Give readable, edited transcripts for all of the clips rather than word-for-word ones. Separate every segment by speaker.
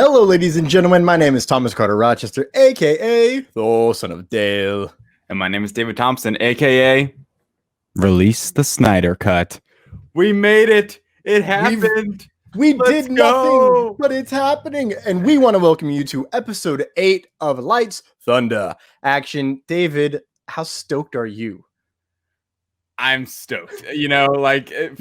Speaker 1: Hello, ladies and gentlemen. My name is Thomas Carter Rochester, aka Thor, son of Dale.
Speaker 2: And my name is David Thompson, aka Release the Snyder Cut. We made it. It happened.
Speaker 1: We
Speaker 2: Let's
Speaker 1: did
Speaker 2: go.
Speaker 1: nothing, but it's happening. And we want to welcome you to episode 8 of Lights, Thunder, Action. David, how stoked are you?
Speaker 2: I'm stoked.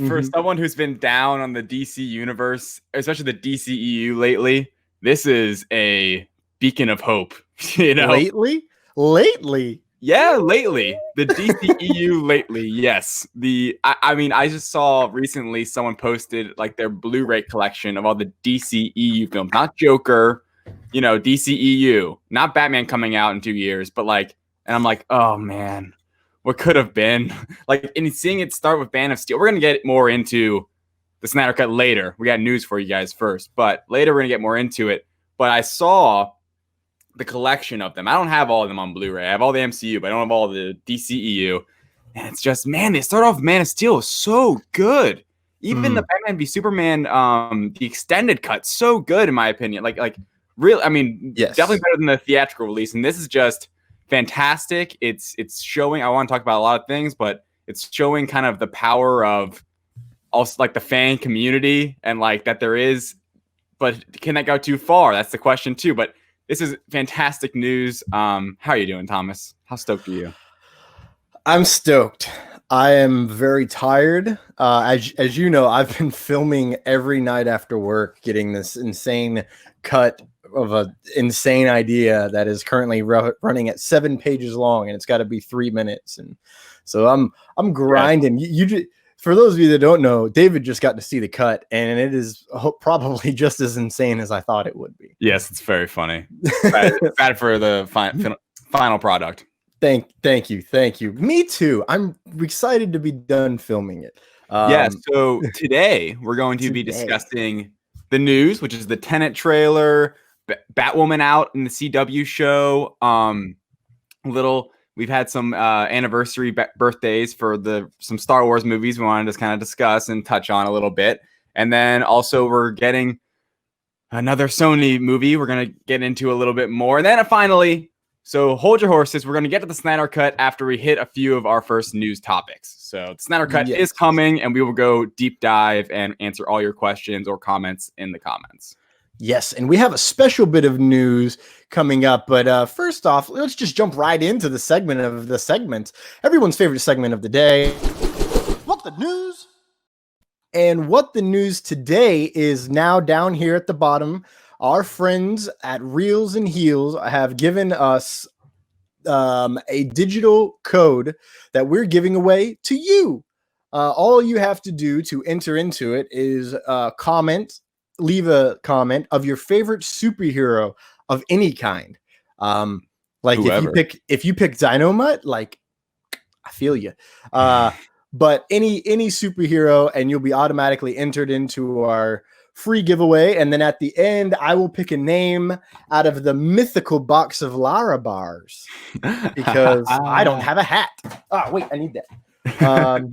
Speaker 2: For someone who's been down on the DC universe, especially the DCEU lately, this is a beacon of hope.
Speaker 1: Lately?
Speaker 2: Yeah, lately. The DCEU lately, yes. I just saw recently someone posted like their Blu-ray collection of all the DCEU films, not Joker, DCEU, not Batman coming out in 2 years, but and I'm like, oh man, what could have been? And seeing it start with Man of Steel, we're gonna get more into the Snyder Cut later. We got news for you guys first, but later we're gonna get more into it. But I saw the collection of them. I don't have all of them on Blu-ray. I have all the MCU, but I don't have all the DCEU. And it's just, man, they start off Man of Steel so good. Even the Batman v Superman, the extended cut, so good in my opinion. Real. I mean,
Speaker 1: yes,
Speaker 2: definitely better than the theatrical release. And this is just fantastic. It's showing. I want to talk about a lot of things, but it's showing kind of the power of also the fan community and that there is. But can that go too far? That's the question too. But this is fantastic news. How are you doing, Thomas? How stoked are you?
Speaker 1: I'm stoked. I am very tired. As you know, I've been filming every night after work, getting this insane cut of an insane idea that is currently running at 7 pages long, and it's got to be 3 minutes. And so I'm grinding. You for those of you that don't know, David just got to see the cut, and it is probably just as insane as I thought it would be.
Speaker 2: Yes, it's very funny. Bad for the final product.
Speaker 1: Thank you. Me too. I'm excited to be done filming it.
Speaker 2: So today we're going to be discussing the news, which is the Tenet trailer, Batwoman out in the CW show. We've had some anniversary birthdays for some Star Wars movies we wanted to kind of discuss and touch on a little bit. And then also we're getting another Sony movie we're going to get into a little bit more. And then finally, so hold your horses, we're going to get to the Snyder Cut after we hit a few of our first news topics. So the Snyder Cut is coming, and we will go deep dive and answer all your questions or comments in the comments.
Speaker 1: Yes, and we have a special bit of news coming up. But first off, let's just jump right into the segment of the segment. Everyone's favorite segment of the day. What the news? And what the news today is now down here at the bottom. Our friends at Reels and Heels have given us a digital code that we're giving away to you. All you have to do to enter into it is leave a comment of your favorite superhero of any kind.
Speaker 2: Whoever.
Speaker 1: if you pick Dynamite, I feel you. But any superhero, and you'll be automatically entered into our free giveaway. And then at the end, I will pick a name out of the mythical box of Lara bars because I don't have a hat. Oh, wait, I need that.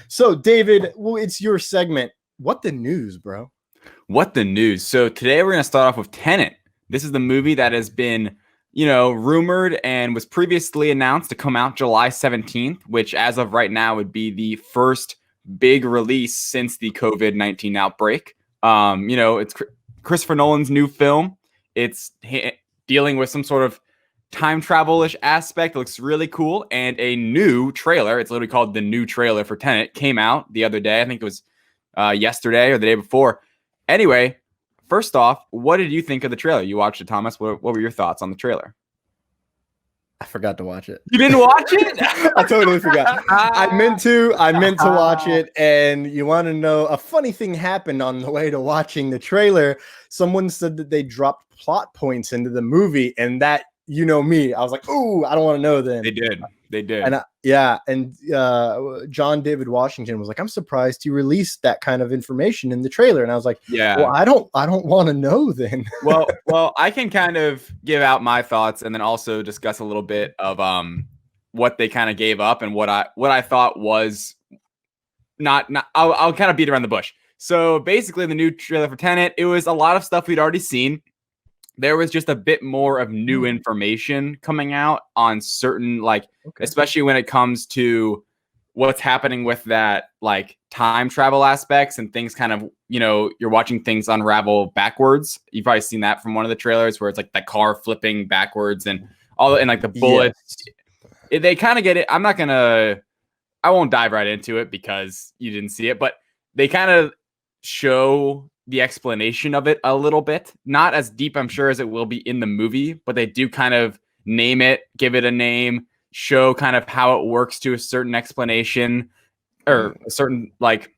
Speaker 1: So David, it's your segment. What the news, bro?
Speaker 2: What the news? So today we're going to start off with Tenet. This is the movie that has been, rumored and was previously announced to come out July 17th, which as of right now would be the first big release since the COVID-19 outbreak. It's Christopher Nolan's new film. It's dealing with some sort of time travel-ish aspect. It looks really cool. And a new trailer, it's literally called the new trailer for Tenet, came out the other day. I think it was yesterday or the day before. Anyway, first off, what did you think of the trailer? You watched it, Thomas. What were your thoughts on the trailer?
Speaker 1: I forgot to watch it.
Speaker 2: You didn't watch it?
Speaker 1: I totally forgot. I meant to watch it. And you want to know, a funny thing happened on the way to watching the trailer. Someone said that they dropped plot points into the movie, and that, me, I was like, ooh, I don't want to know then.
Speaker 2: They did.
Speaker 1: And John David Washington was like, I'm surprised you released that kind of information in the trailer. And I was like,
Speaker 2: yeah,
Speaker 1: well, I don't want to know then.
Speaker 2: well, I can kind of give out my thoughts and then also discuss a little bit of what they kind of gave up and what I thought was not I'll kind of beat around the bush. So basically, the new trailer for Tenet, it was a lot of stuff we'd already seen. There was just a bit more of new information coming out on certain, like, especially when it comes to what's happening with that, like, time travel aspects and things kind of, you're watching things unravel backwards. You've probably seen that from one of the trailers where it's like the car flipping backwards and all, and like the bullets. Yes. They kind of get it. I won't dive right into it because you didn't see it, but they kind of show the explanation of it a little bit. Not as deep, I'm sure, as it will be in the movie, but they do kind of name it, give it a name, show kind of how it works to a certain explanation or a certain, like,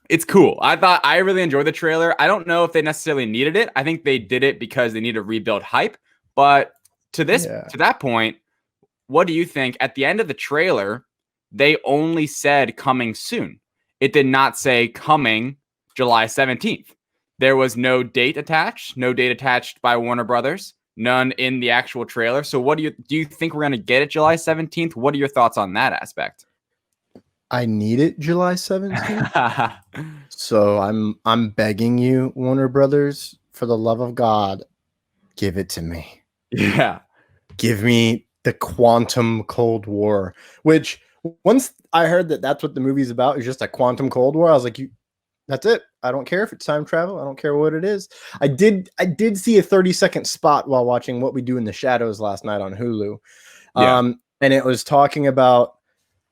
Speaker 2: it's cool. I really enjoyed the trailer. I don't know if they necessarily needed it. I think they did it because they need to rebuild hype. But to that point, what do you think? At the end of the trailer, they only said coming soon. It did not say coming July 17th. There was no date attached, by Warner Brothers, none in the actual trailer. So what do you think we're going to get at July 17th? What are your thoughts on that aspect?
Speaker 1: I need it July 17th. So I'm begging you, Warner Brothers, for the love of God, give it to me.
Speaker 2: Yeah.
Speaker 1: Give me the quantum Cold War, which once I heard that that's what the movie's about, is just a quantum Cold War, I was like, that's it. I don't care if it's time travel. I don't care what it is. I did see a 30-second spot while watching What We Do in the Shadows last night on Hulu. And it was talking about,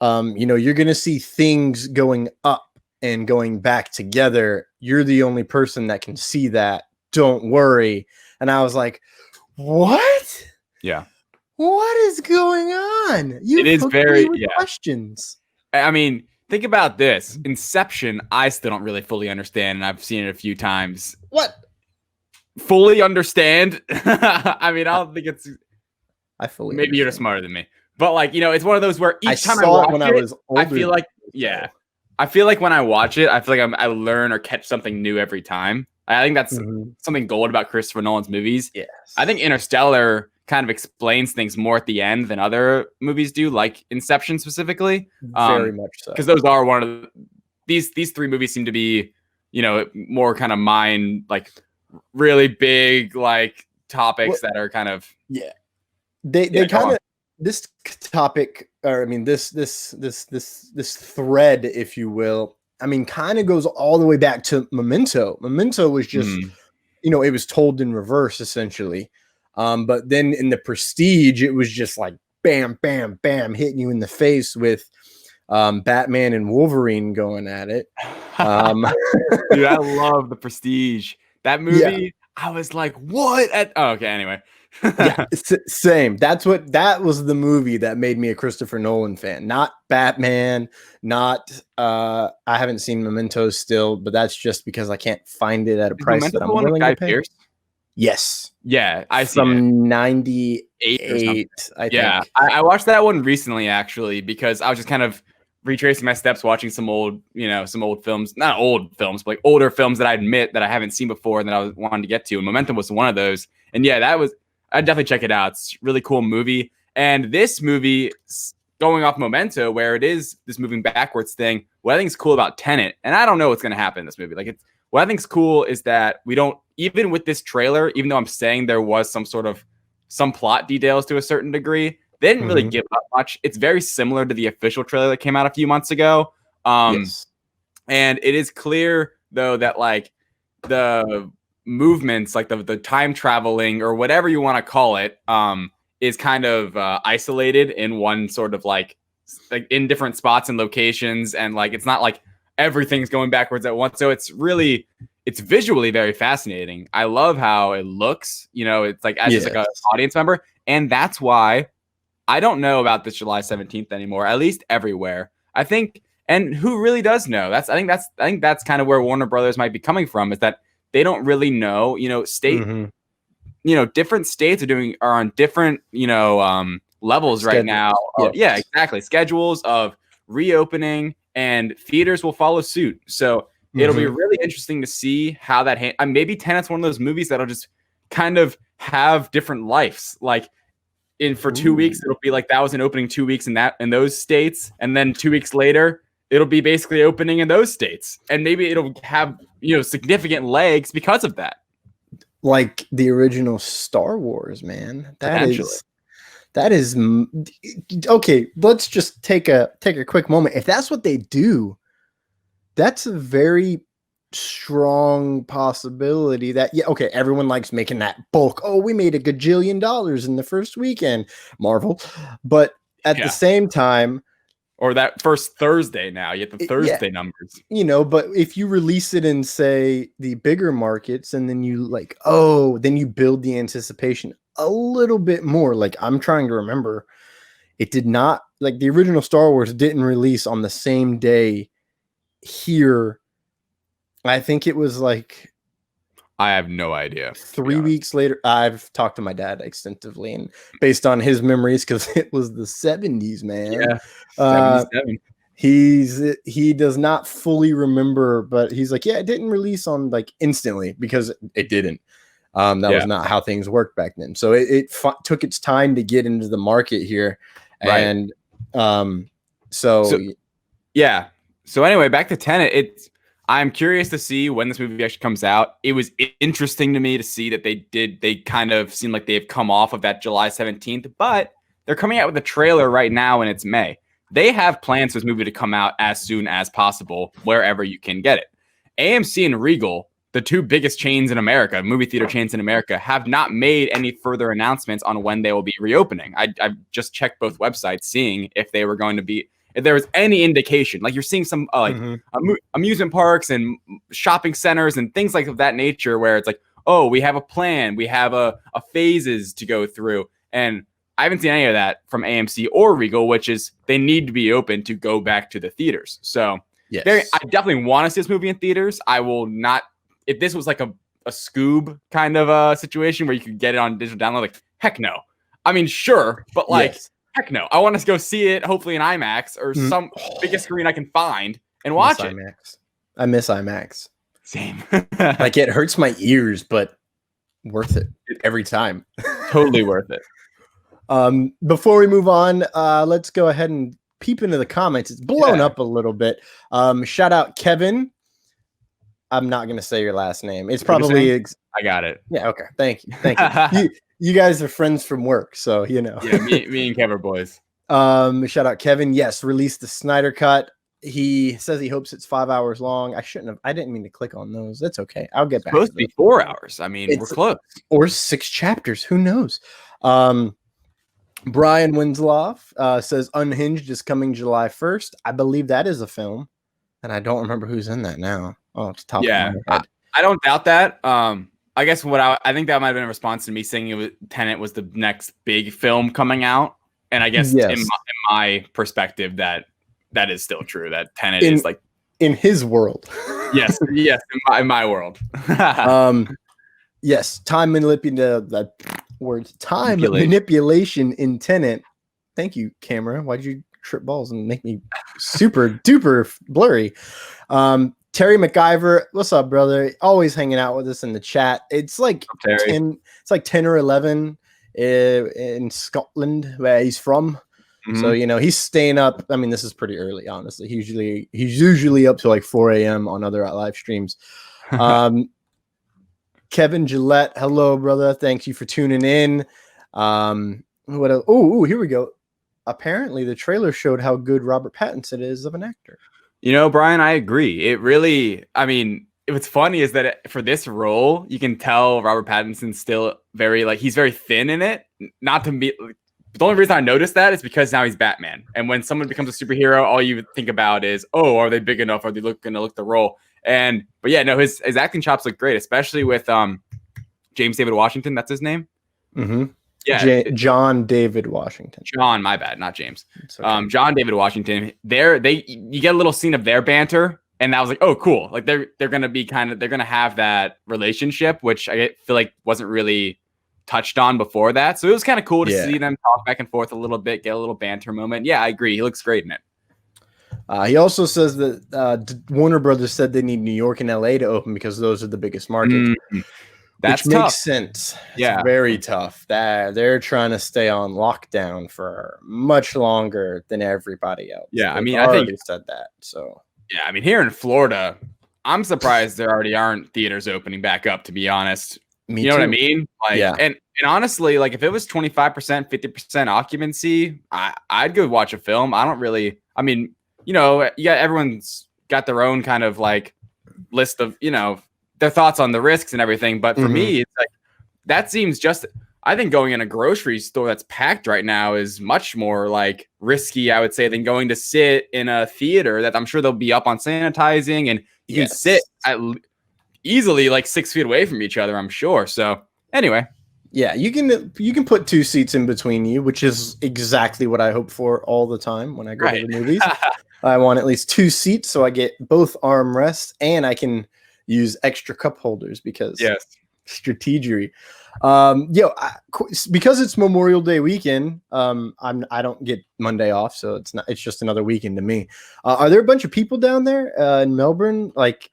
Speaker 1: you're going to see things going up and going back together. You're the only person that can see that. Don't worry. And I was like, what?
Speaker 2: Yeah.
Speaker 1: What is going on?
Speaker 2: It is very
Speaker 1: questions.
Speaker 2: I mean, think about this. Inception, I still don't really fully understand, and I've seen it a few times.
Speaker 1: What?
Speaker 2: Fully understand? I mean, I don't think it's...
Speaker 1: I fully
Speaker 2: Maybe you're just smarter than me. But, like, it's one of those where each time I
Speaker 1: saw
Speaker 2: watch
Speaker 1: it when I was older.
Speaker 2: I feel like, I feel like when I watch it, I feel like I learn or catch something new every time. I think that's something gold about Christopher Nolan's movies.
Speaker 1: Yes.
Speaker 2: I think Interstellar kind of explains things more at the end than other movies do, like Inception specifically.
Speaker 1: Very much so.
Speaker 2: Because those are one of these three movies seem to be, more kind of mind, like, really big, like, topics that are kind of
Speaker 1: they kind of, this topic, or I mean this thread, if you will, I mean, kind of goes all the way back to Memento. Memento was just it was told in reverse essentially. But then in The Prestige, it was just like bam, bam, bam, hitting you in the face with Batman and Wolverine going at it.
Speaker 2: Dude, I love The Prestige. That movie, I was like, what? Okay, anyway.
Speaker 1: Same. That was the movie that made me a Christopher Nolan fan. Not Batman, not I haven't seen Memento still, but that's just because I can't find it at a price that I'm willing to pay. Pierce? Yes.
Speaker 2: Yeah, I see.
Speaker 1: From 98, I think.
Speaker 2: I watched that one recently, actually, because I was just kind of retracing my steps, watching some old films. Not old films, but like older films that I admit that I haven't seen before and that I wanted to get to. And Momentum was one of those. And I'd definitely check it out. It's a really cool movie. And this movie, going off Memento, where it is this moving backwards thing, what I think is cool about Tenet, and I don't know what's going to happen in this movie. What I think is cool is that we don't, even with this trailer, even though I'm saying there was some plot details to a certain degree, they didn't really give up much. It's very similar to the official trailer that came out a few months ago. And it is clear, though, that like the movements, like the time traveling or whatever you want to call it, is kind of isolated in one sort of like in different spots and locations. And like, it's not like everything's going backwards at once. So it's visually very fascinating. I love how it looks, it's like as just like an audience member. And that's why I don't know about this July 17th anymore, at least everywhere. I think, and who really does know? I think that's kind of where Warner Brothers might be coming from, is that they don't really know, different states are on different, levels right now. Yeah, exactly. Schedules of reopening, and theaters will follow suit. So it'll be really interesting to see how that maybe Tenet's one of those movies that'll just kind of have different lives. Like for 2 weeks, it'll be like that was an opening 2 weeks in those states, and then 2 weeks later, it'll be basically opening in those states, and maybe it'll have significant legs because of that.
Speaker 1: Like the original Star Wars, man. That is okay. Let's just take a quick moment. If that's what they do, that's a very strong possibility that everyone likes making that bulk. Oh, we made $1 gajillion in the first weekend, Marvel. But at the same time,
Speaker 2: or that first Thursday, now you get the Thursday numbers.
Speaker 1: But if you release it in, say, the bigger markets, and then you then you build the anticipation a little bit more. Like, I'm trying to remember, it did not, like, the original Star Wars didn't release on the same day here. I think it was like,
Speaker 2: I have no idea.
Speaker 1: 3 weeks later. I've talked to my dad extensively, and based on his memories, because it was the 70s, man.
Speaker 2: Yeah, 77.
Speaker 1: He does not fully remember, but he's like, it didn't release on like instantly, because it didn't. That was not how things worked back then. So it took its time to get into the market here, and so anyway, back to Tenet. I'm curious to see when this movie actually comes out. It was interesting to me to see that they kind of seem like they've come off of that July 17th, but they're coming out with a trailer right now, and it's May. They have plans for this movie to come out as soon as possible, wherever you can get it. AMC and Regal, the two biggest chains in America, movie theater chains in America, have not made any further announcements on when they will be reopening. I've just checked both websites, seeing if they were going to be, if there was any indication. Like, you're seeing some amusement parks and shopping centers and things like of that nature, where it's like, oh, we have a plan, we have a phases to go through, and I haven't seen any of that from AMC or Regal, which is they need to be open to go back to the theaters. So I definitely want to see this movie in theaters. I will not, if this was like a Scoob kind of a situation where you could get it on digital download, like, heck no. I mean, sure, but like, heck no. I want to go see it, hopefully in IMAX or some biggest screen I can find and watch it. I miss IMAX.
Speaker 2: Same.
Speaker 1: Like, it hurts my ears, but worth it every time.
Speaker 2: Totally worth it.
Speaker 1: Before we move on, let's go ahead and peep into the comments. It's blown up a little bit. Shout out Kevin. I'm not gonna say your last name. It's probably
Speaker 2: I got it.
Speaker 1: Yeah, okay. Thank you. You guys are friends from work, so
Speaker 2: Yeah, me and Kev are boys.
Speaker 1: Shout out Kevin. Yes, released the Snyder cut. He says he hopes it's 5 hours long. I didn't mean to click on those. That's okay. I'll get back.
Speaker 2: It's supposed to be 4 hours. I mean, we're close.
Speaker 1: Or 6 chapters. Who knows? Brian Winslow says Unhinged is coming July 1st. I believe that is a film, and I don't remember who's in that now. Oh, it's top of my head.
Speaker 2: I don't doubt that. I guess I think that might have been a response to me saying Tenet was the next big film coming out, and I guess in my perspective that is still true. That Tenet is like
Speaker 1: in his world.
Speaker 2: yes, in my world.
Speaker 1: Yes, time manipulation in Tenet. Thank you, camera. Why'd you trip balls and make me super duper blurry? Terry McIver, what's up, brother? Always hanging out with us in the chat. It's like 10 or 11 in Scotland, where he's from. Mm-hmm. So he's staying up. I mean, this is pretty early, honestly. He's usually up to like 4 a.m. on other live streams. Kevin Gillette, hello, brother. Thank you for tuning in. What else? Oh, here we go. Apparently, the trailer showed how good Robert Pattinson is of an actor.
Speaker 2: Brian, I agree. It really, I mean, what's funny is that for this role, you can tell Robert Pattinson's still he's very thin in it. Not to be, the only reason I noticed that is because now he's Batman. And when someone becomes a superhero, all you think about is, oh, are they big enough? Are they going to look the role? But yeah, no, his acting chops look great, especially with James David Washington. That's his name.
Speaker 1: Mm-hmm. Yeah, John David Washington.
Speaker 2: John, my bad, not James.
Speaker 1: Okay.
Speaker 2: John David Washington. You get a little scene of their banter, and I was like, oh, cool. Like they're gonna be they're gonna have that relationship, which I feel like wasn't really touched on before that. So it was kind of cool to see them talk back and forth a little bit, get a little banter moment. Yeah, I agree. He looks great in it.
Speaker 1: He also says that Warner Brothers said they need New York and LA to open because those are the biggest markets. Mm-hmm.
Speaker 2: That's
Speaker 1: Which
Speaker 2: tough.
Speaker 1: makes sense.
Speaker 2: Yeah.
Speaker 1: It's very tough. That they're trying to stay on lockdown for much longer than everybody else.
Speaker 2: Yeah, I
Speaker 1: They've
Speaker 2: mean, I
Speaker 1: already
Speaker 2: think
Speaker 1: said that. So
Speaker 2: yeah, I mean, here in Florida, I'm surprised there already aren't theaters opening back up, to be honest.
Speaker 1: me
Speaker 2: You know
Speaker 1: too.
Speaker 2: what I mean? Like,
Speaker 1: Yeah.
Speaker 2: and honestly, like if it was 25%, 50% occupancy, I'd go watch a film. I don't really, I mean, you know, everyone's got their own kind of like list of, you know, their thoughts on the risks and everything. But for me, it's like that seems just, I think going in a grocery store that's packed right now is much more like risky, I would say, than going to sit in a theater that I'm sure they'll be up on sanitizing and you can sit at easily like 6 feet away from each other, I'm sure. So anyway.
Speaker 1: Yeah, you can put 2 seats in between you, which is exactly what I hope for all the time when I go to the movies. I want at least 2 seats so I get both armrests and I use extra cup holders because strategery. Because it's Memorial Day weekend, I don't get Monday off, so it's just another weekend to me. Are there a bunch of people down there in Melbourne? Like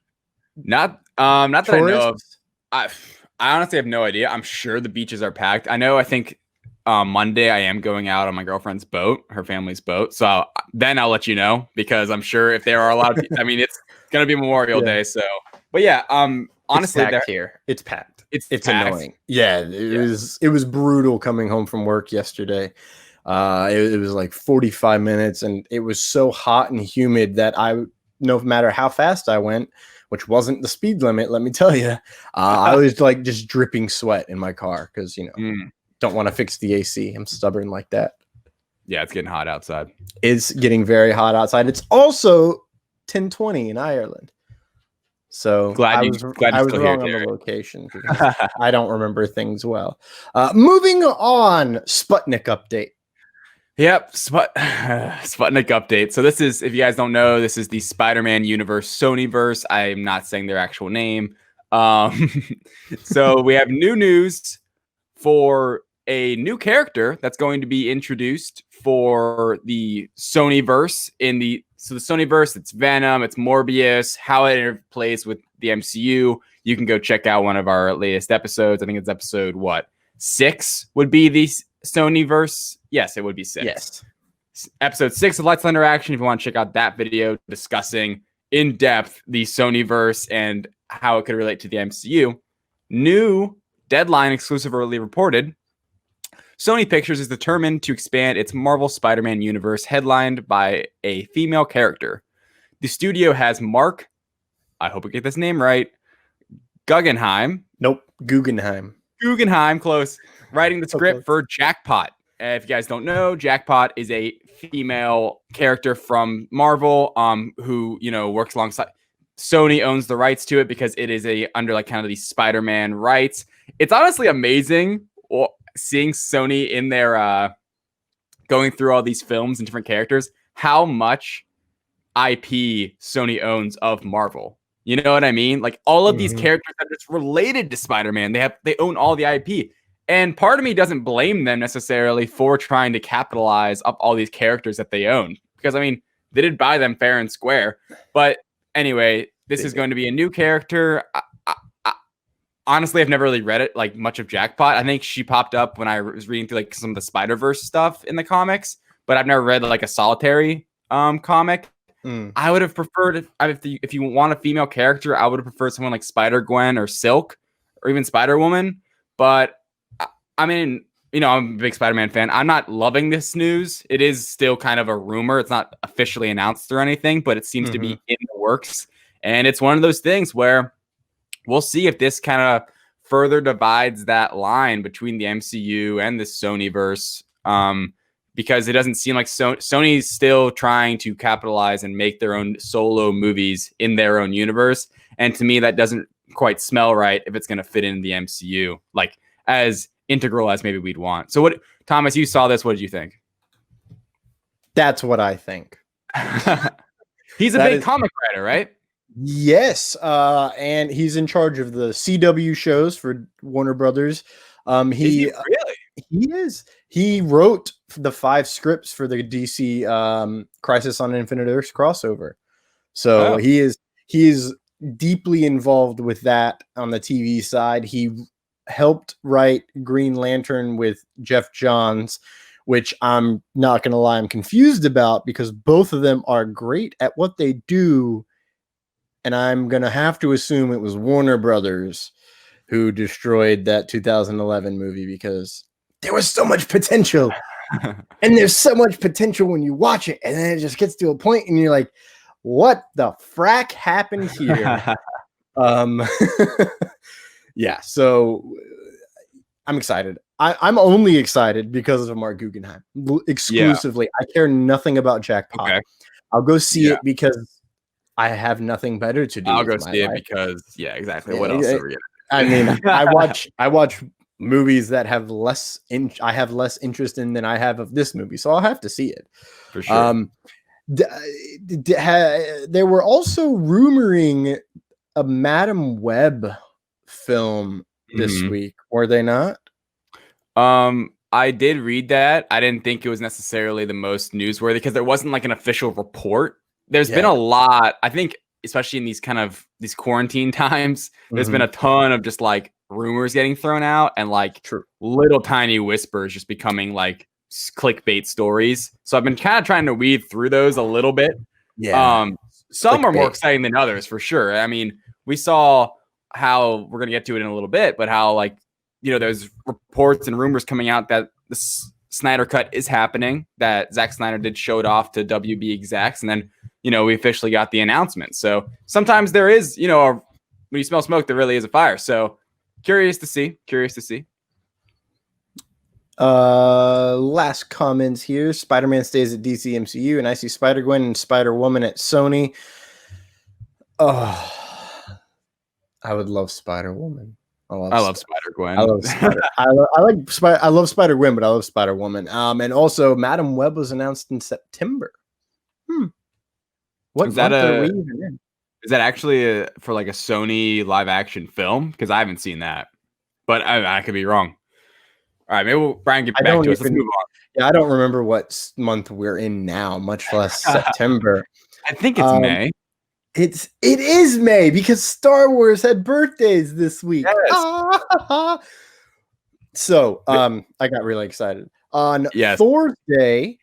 Speaker 2: not that I know of. I honestly have no idea. I'm sure the beaches are packed. I think Monday I am going out on my girlfriend's boat, her family's boat. So then I'll let you know because I'm sure if there are a lot of people, I mean, it's going to be Memorial Day. So, but yeah, honestly,
Speaker 1: it's packed.
Speaker 2: It's packed.
Speaker 1: Annoying. Yeah, it was brutal coming home from work yesterday. It was like 45 minutes and it was so hot and humid that no matter how fast I went, which wasn't the speed limit, let me tell you, I was like just dripping sweat in my car because, don't want to fix the AC. I'm stubborn like that.
Speaker 2: Yeah, it's getting hot outside.
Speaker 1: It's getting very hot outside. It's also 10:20 in Ireland. So I was wrong on the location because I don't remember things well. Moving on, Sputnik update.
Speaker 2: Yep, Sputnik update. So this is, if you guys don't know, this is the Spider-Man universe, Sonyverse. I'm not saying their actual name. So we have new news for a new character that's going to be introduced for the Sonyverse. So the Sonyverse, it's Venom, it's Morbius, how it interplays with the MCU. You can go check out one of our latest episodes. I think it's episode 6 would be the Sonyverse. Yes, it would be 6.
Speaker 1: Yes.
Speaker 2: Episode 6 of Lights Thunder Action. If you want to check out that video discussing in depth the Sonyverse and how it could relate to the MCU. New Deadline exclusive early reported. Sony Pictures is determined to expand its Marvel Spider-Man universe headlined by a female character. The studio has Mark, I hope I get this name right, Guggenheim.
Speaker 1: Nope, Guggenheim,
Speaker 2: close. Writing the script for Jackpot. If you guys don't know, Jackpot is a female character from Marvel who, works alongside. Sony owns the rights to it because it is under like kind of these Spider-Man rights. It's honestly amazing seeing Sony in their going through all these films and different characters, how much IP Sony owns of Marvel. You know what I mean? Like all of these characters are just related to Spider-Man. They own all the IP. And part of me doesn't blame them necessarily for trying to capitalize up all these characters that they own. Because I mean, they did buy them fair and square. But anyway, this is going to be a new character. Honestly, I've never really read it like much of Jackpot. I think she popped up when I was reading through like some of the Spider-Verse stuff in the comics, but I've never read like a solitary comic. I would have preferred if you want a female character, I would have preferred someone like Spider-Gwen or Silk or even Spider-Woman. But I mean, I'm a big Spider-Man fan. I'm not loving this news. It is still kind of a rumor. It's not officially announced or anything, but it seems to be in the works. And it's one of those things where we'll see if this kind of further divides that line between the MCU and the Sonyverse, because it doesn't seem like Sony's still trying to capitalize and make their own solo movies in their own universe. And to me, that doesn't quite smell right if it's going to fit in the MCU, like as integral as maybe we'd want. So what, Thomas, you saw this. What did you think?
Speaker 1: That's what I think.
Speaker 2: He's a big comic writer, right?
Speaker 1: Yes, and he's in charge of the CW shows for Warner Brothers. He is. He wrote the 5 scripts for the DC Crisis on Infinite Earths crossover. So he is deeply involved with that on the TV side. He helped write Green Lantern with Jeff Johns, which I'm not going to lie, I'm confused about because both of them are great at what they do. And I'm going to have to assume it was Warner Brothers who destroyed that 2011 movie because there was so much potential. And there's so much potential when you watch it. And then it just gets to a point and you're like, what the frack happened here? Yeah, so I'm excited. I'm only excited because of Mark Guggenheim exclusively. Yeah. I care nothing about Jackpot. Okay. I'll go see it because I have nothing better to do.
Speaker 2: I'll go see it because exactly. Yeah, what else are we gonna do?
Speaker 1: I mean, I watch movies that have less I have less interest in than I have of this movie, so I'll have to see it
Speaker 2: for sure.
Speaker 1: There were also rumoring a Madam Web film this week, were they not?
Speaker 2: I did read that. I didn't think it was necessarily the most newsworthy because there wasn't like an official report. There's been a lot, I think, especially in these quarantine times, there's been a ton of just like rumors getting thrown out and like little tiny whispers just becoming like clickbait stories. So I've been kind of trying to weed through those a little bit.
Speaker 1: Yeah.
Speaker 2: Some are more exciting than others for sure. I mean, we saw how we're going to get to it in a little bit, but how like, there's reports and rumors coming out that the Snyder Cut is happening, that Zack Snyder did show it off to WB execs. And then, we officially got the announcement. So sometimes there is, when you smell smoke, there really is a fire. So curious to see.
Speaker 1: Last comments here. Spider-Man stays at DC MCU, and I see Spider-Gwen and Spider-Woman at Sony. Oh, I would love Spider-Woman.
Speaker 2: I love Spider-Gwen.
Speaker 1: I love Spider. I love Spider-Gwen, but I love Spider-Woman. And also, Madam Web was announced in September. What
Speaker 2: month are we even in? Is that actually for like a Sony live action film? Because I haven't seen that, but I could be wrong. All right, maybe Brian get back to us. Let's move on.
Speaker 1: Yeah, I don't remember what month we're in now, much less September.
Speaker 2: I think it's May.
Speaker 1: It is May because Star Wars had birthdays this week.
Speaker 2: Yes.
Speaker 1: So I got really excited. On Thor's Day,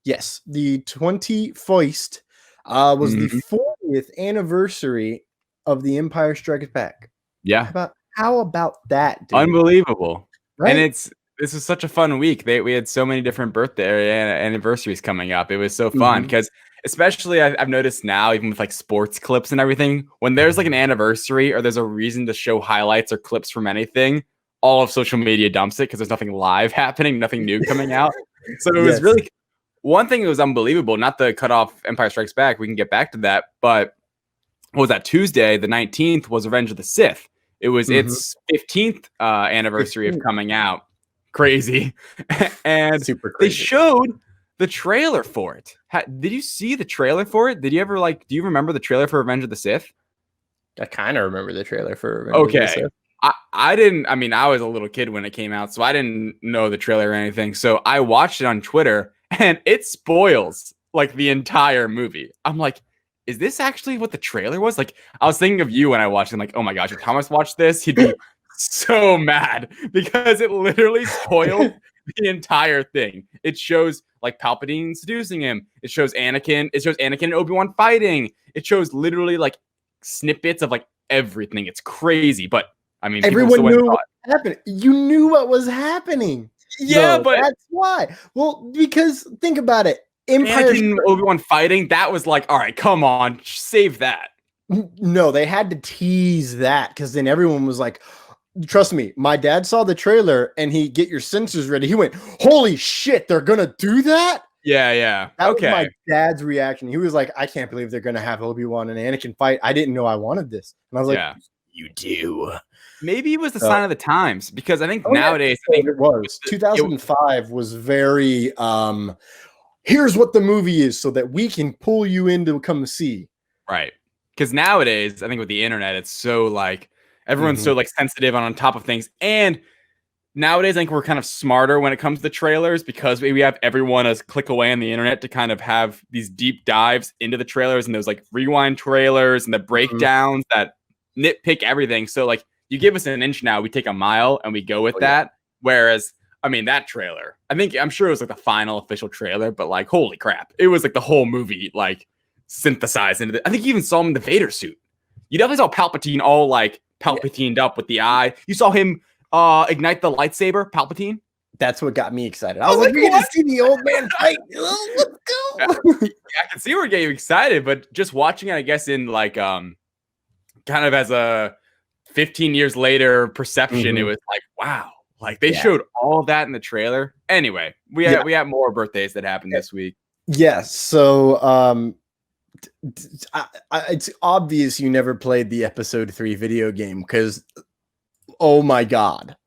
Speaker 1: the 21st was the 40th anniversary of The Empire Strikes Back.
Speaker 2: Yeah.
Speaker 1: How about that, dude?
Speaker 2: Unbelievable.
Speaker 1: Right?
Speaker 2: And this was such a fun week. We had so many different birthday anniversaries coming up. It was so fun because especially I've noticed now, even with like sports clips and everything, when there's like an anniversary or there's a reason to show highlights or clips from anything, all of social media dumps it because there's nothing live happening, nothing new coming out. So it was really one thing that was unbelievable, not to cut off Empire Strikes Back. We can get back to that. But what was that? Tuesday, the 19th was Revenge of the Sith. It was its 15th anniversary of coming out. Crazy. And
Speaker 1: super crazy.
Speaker 2: They showed the trailer for it. Did you see the trailer for it? Did you ever do you remember the trailer for Revenge of the Sith?
Speaker 1: I kind of remember the trailer for Revenge of the Sith.
Speaker 2: I didn't. I mean, I was a little kid when it came out, so I didn't know the trailer or anything. So I watched it on Twitter, and it spoils like the entire movie. I'm like, is this actually what the trailer was? Like, I was thinking of you when I watched it. I'm like, oh my gosh, if Thomas watched this, he'd be so mad because it literally spoiled the entire thing. It shows like Palpatine seducing him. It shows Anakin. It shows Anakin and Obi-Wan fighting. It shows literally like snippets of like everything. It's crazy, but I mean,
Speaker 1: everyone knew what happened. You knew what was happening.
Speaker 2: Yeah, but
Speaker 1: that's why. Well, because think about it.
Speaker 2: Anakin and Obi-Wan fighting, that was like, all right, come on, save that.
Speaker 1: No, they had to tease that because then everyone was like, trust me, my dad saw the trailer and he get your sensors ready. He went, holy shit, they're going to do that?
Speaker 2: Yeah.
Speaker 1: That was my dad's reaction. He was like, I can't believe they're going to have Obi-Wan and Anakin fight. I didn't know I wanted this. And I was like, you do.
Speaker 2: Maybe it was the sign of the times because I think nowadays, I think
Speaker 1: it was 2005 was very, here's what the movie is so that we can pull you in to come see.
Speaker 2: Right. Because nowadays, I think with the internet, it's so like everyone's so like sensitive on top of things. And nowadays, I think we're kind of smarter when it comes to trailers because we have everyone as click away on the internet to kind of have these deep dives into the trailers and those like rewind trailers and the breakdowns that nitpick everything. So like you give us an inch now, we take a mile and we go with that. Whereas, I mean, that trailer, I'm sure it was like the final official trailer, but like, holy crap. It was like the whole movie, like synthesized into I think you even saw him in the Vader suit. You definitely saw Palpatine all like Palpatined up with the eye. You saw him ignite the lightsaber, Palpatine.
Speaker 1: That's what got me excited. I was like, we get to see the old man fight. Let's go.
Speaker 2: I can see we're getting excited, but just watching it, I guess, in like kind of as a 15 years later perception, it was like, wow. Like they showed all of that in the trailer. Anyway, we had more birthdays that happened this week.
Speaker 1: Yes. So it's obvious you never played the episode 3 video game because, oh my God.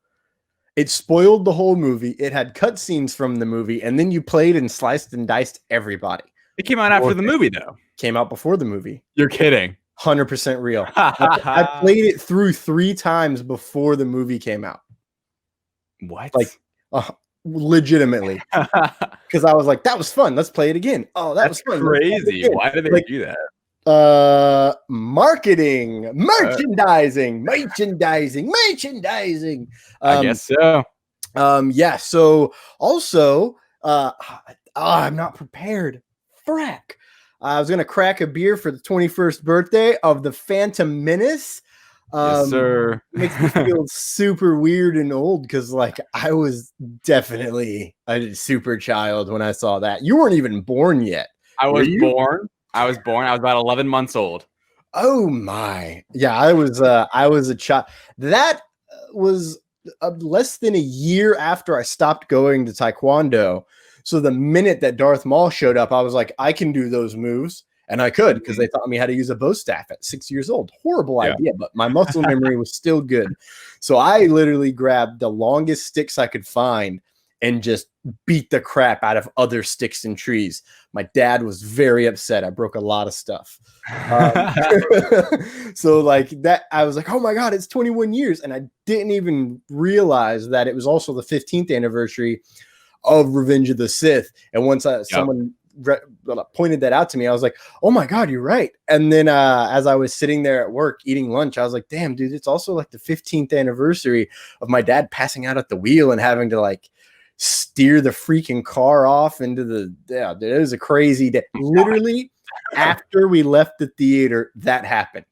Speaker 1: It spoiled the whole movie. It had cutscenes from the movie, and then you played and sliced and diced everybody.
Speaker 2: It came out after the movie, though.
Speaker 1: Came out before the movie.
Speaker 2: You're kidding.
Speaker 1: 100% real. I played it through 3 times before the movie came out.
Speaker 2: What?
Speaker 1: Like, legitimately. Because I was like, that was fun. Let's play it again. Oh, that's was fun.
Speaker 2: Crazy. Why did they do that?
Speaker 1: Marketing, merchandising.
Speaker 2: I guess so.
Speaker 1: Yeah. So also, I'm not prepared. Frack. I was gonna crack a beer for the 21st birthday of the Phantom Menace.
Speaker 2: Yes, sir.
Speaker 1: Makes me feel super weird and old because, like, I was definitely a super child when I saw that. You weren't even born yet.
Speaker 2: I was born. I was about 11 months old.
Speaker 1: Oh my. Yeah, I was a child. That was less than a year after I stopped going to Taekwondo. So the minute that Darth Maul showed up, I was like, I can do those moves. And I could because they taught me how to use a bow staff at 6 years old. Horrible idea, but my muscle memory was still good. So I literally grabbed the longest sticks I could find and just beat the crap out of other sticks and trees. My dad was very upset. I broke a lot of stuff. So like that, I was like, oh my God, it's 21 years. And I didn't even realize that it was also the 15th anniversary of Revenge of the Sith. And once someone pointed that out to me, I was like, oh my God, you're right. And then as I was sitting there at work eating lunch, I was like, damn, dude, it's also like the 15th anniversary of my dad passing out at the wheel and having to like steer the freaking car off into the it was a crazy day. Literally after we left the theater, that happened.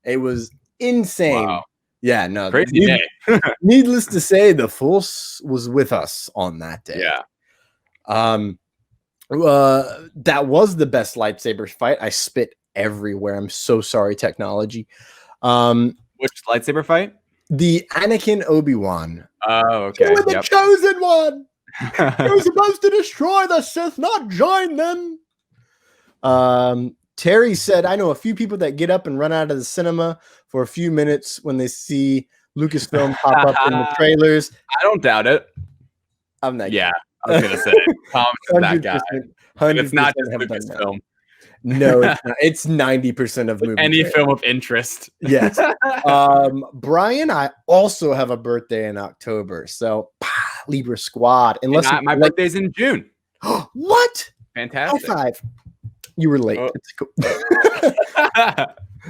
Speaker 1: It was insane.
Speaker 2: Wow.
Speaker 1: Yeah, no,
Speaker 2: crazy day.
Speaker 1: Needless to say, the Force was with us on that day.
Speaker 2: Yeah.
Speaker 1: That was the best lightsaber fight. I spit everywhere. I'm so sorry, technology.
Speaker 2: Which lightsaber fight?
Speaker 1: The Anakin Obi-Wan.
Speaker 2: Oh, okay.
Speaker 1: You were the chosen one. You were supposed to destroy the Sith, not join them. Terry said, I know a few people that get up and run out of the cinema for a few minutes when they see Lucasfilm pop up in the trailers.
Speaker 2: I don't doubt it.
Speaker 1: I'm not.
Speaker 2: Yeah, I was gonna say Thompson is that guy. And it's not just Lucasfilm.
Speaker 1: No, it's not. It's 90% of movies.
Speaker 2: Any film of interest.
Speaker 1: Yes. Brian, I also have a birthday in October. So Libra Squad. Unless
Speaker 2: my birthday's in June.
Speaker 1: What?
Speaker 2: Fantastic.
Speaker 1: High five. You were late.
Speaker 2: Oh.
Speaker 1: It's cool.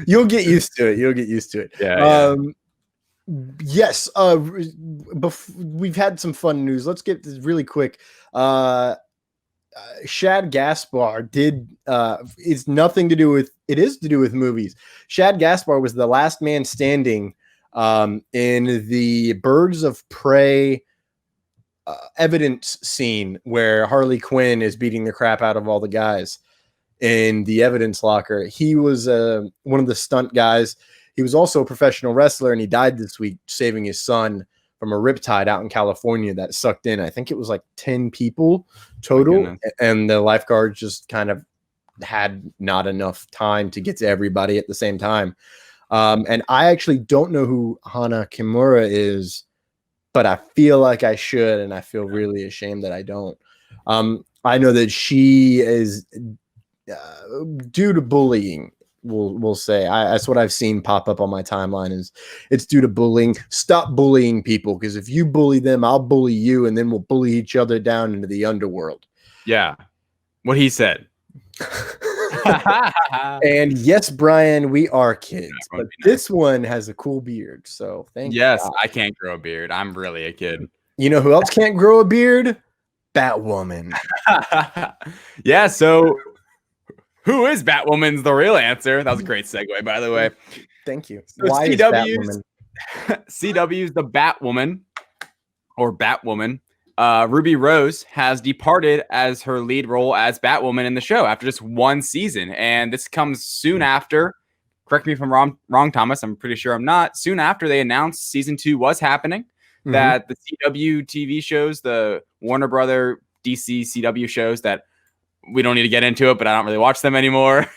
Speaker 1: You'll get used to it.
Speaker 2: Yeah.
Speaker 1: Yes. We've had some fun news. Let's get this really quick. Shad Gaspar did it's nothing to do with it is to do with movies. Shad Gaspar was the last man standing in the Birds of Prey evidence scene where Harley Quinn is beating the crap out of all the guys in the evidence locker. He was one of the stunt guys. He was also a professional wrestler, and he died this week saving his son from a riptide out in California that sucked in. I think it was like 10 people total, and the lifeguards just kind of had not enough time to get to everybody at the same time. And I actually don't know who Hana Kimura is, but I feel like I should, and I feel really ashamed that I don't. I know that she is due to bullying. We'll say that's what I've seen pop up on my timeline is it's due to bullying. Stop bullying people, because if you bully them, I'll bully you, and then we'll bully each other down into the underworld.
Speaker 2: Yeah, what he said.
Speaker 1: And yes, Brian, we are kids,
Speaker 2: That
Speaker 1: but
Speaker 2: would be nice.
Speaker 1: this one has a cool beard. So thank
Speaker 2: Yes,
Speaker 1: God.
Speaker 2: I can't grow a beard. I'm really a kid.
Speaker 1: You know who else can't grow a beard? Batwoman.
Speaker 2: Yeah, so who is Batwoman's the real answer? That was a great segue, by the way.
Speaker 1: Thank you.
Speaker 2: So
Speaker 1: Why is Batwoman?
Speaker 2: CW's the Batwoman, or Batwoman. Ruby Rose has departed as her lead role as Batwoman in the show after just one season. And this comes soon after, correct me if I'm wrong, Thomas, I'm pretty sure I'm not, soon after they announced season 2 was happening, that the CW TV shows, the Warner Brother DC CW shows that we don't need to get into it, but I don't really watch them anymore.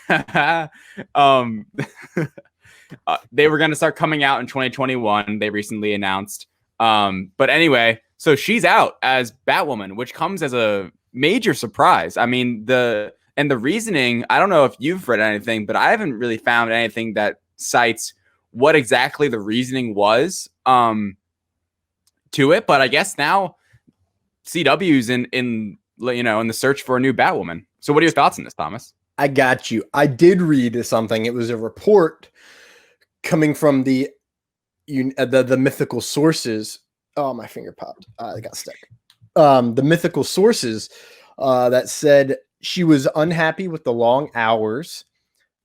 Speaker 2: They were going to start coming out in 2021. They recently announced. But anyway, so she's out as Batwoman, which comes as a major surprise. I mean, the reasoning, I don't know if you've read anything, but I haven't really found anything that cites what exactly the reasoning was to it. But I guess now CW's in the search for a new Batwoman. So what are your thoughts on this, Thomas?
Speaker 1: I got you. I did read something. It was a report coming from the mythical sources. Oh, my finger popped. I got stuck. The mythical sources that said she was unhappy with the long hours,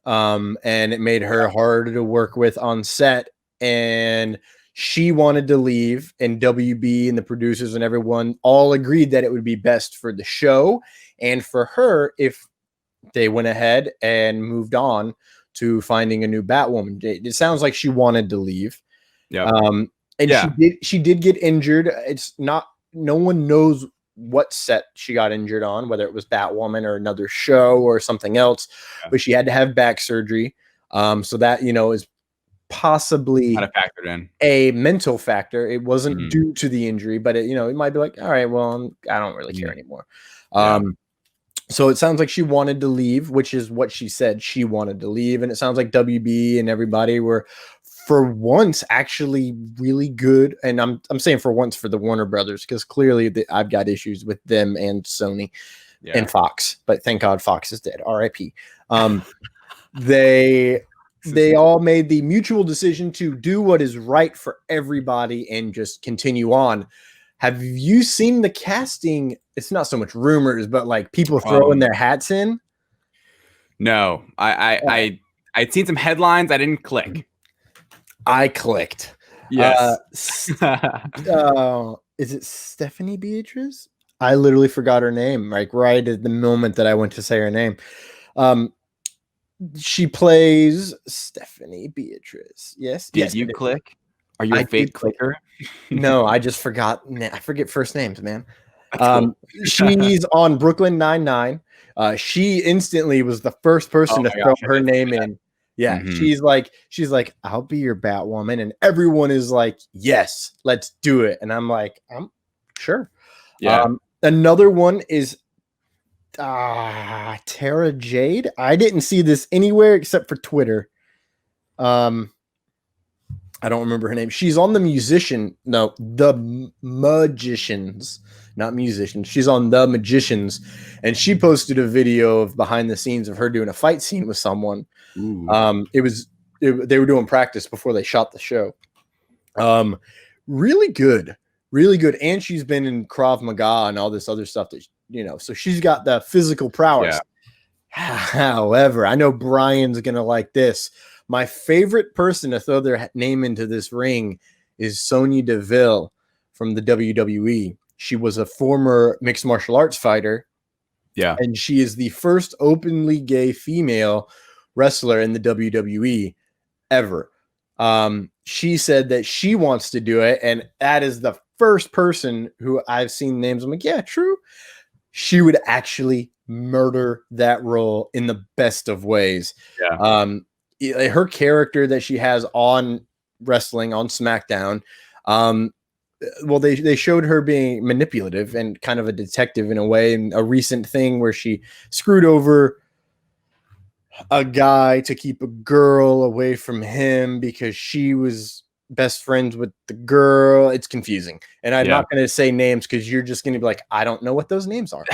Speaker 1: and it made her hard to work with on set, and she wanted to leave, and WB and the producers and everyone all agreed that it would be best for the show and for her if they went ahead and moved on to finding a new Batwoman. It sounds like she wanted to leave.
Speaker 2: Yeah.
Speaker 1: She did get injured. It's not, no one knows what set she got injured on, whether it was Batwoman or another show or something else, but she had to have back surgery. So that, is possibly
Speaker 2: kind of factored in
Speaker 1: a mental factor. It wasn't due to the injury, but it might be like, all right, well, I don't really care anymore. So it sounds like she wanted to leave, which is what she said. She wanted to leave. And it sounds like WB and everybody were, for once, actually really good. And I'm saying for once for the Warner Brothers, because clearly I've got issues with them and Sony and Fox. But thank God Fox is dead. R.I.P. They all made the mutual decision to do what is right for everybody and just continue on. Have you seen the casting? It's not so much rumors, but like people throwing their hats in.
Speaker 2: No, I'd seen some headlines. I didn't click.
Speaker 1: I clicked.
Speaker 2: Yes.
Speaker 1: Is it Stephanie Beatrice? I literally forgot her name, like right at the moment that I went to say her name. She plays Stephanie Beatrice. Yes.
Speaker 2: Did you click? Are you a fake clicker?
Speaker 1: No, I just forgot. I forget first names, man. Cool. She's on Brooklyn Nine-Nine. She instantly was the first person to throw her name in. Yeah, she's like, I'll be your Batwoman, and everyone is like, yes, let's do it. And I'm like, I'm sure.
Speaker 2: Yeah.
Speaker 1: Another one is Tara Jade. I didn't see this anywhere except for Twitter. I don't remember her name. She's on The Magicians, not musicians. She's on The Magicians, and she posted a video of behind the scenes of her doing a fight scene with someone. They were doing practice before they shot the show. Really good. And she's been in Krav Maga and all this other stuff that, so she's got the physical prowess. Yeah. However, I know Brian's going to like this. My favorite person to throw their name into this ring is Sonya Deville from the WWE. She was a former mixed martial arts fighter.
Speaker 2: Yeah.
Speaker 1: And she is the first openly gay female wrestler in the WWE ever. She said that she wants to do it. And that is the first person who I've seen names. I'm like, yeah, true. She would actually murder that role in the best of ways.
Speaker 2: Yeah.
Speaker 1: Her character that she has on wrestling on SmackDown, well, they showed her being manipulative and kind of a detective in a way, and a recent thing where she screwed over a guy to keep a girl away from him because she was best friends with the girl. It's confusing, and I'm not going to say names because you're just going to be like, I don't know what those names are.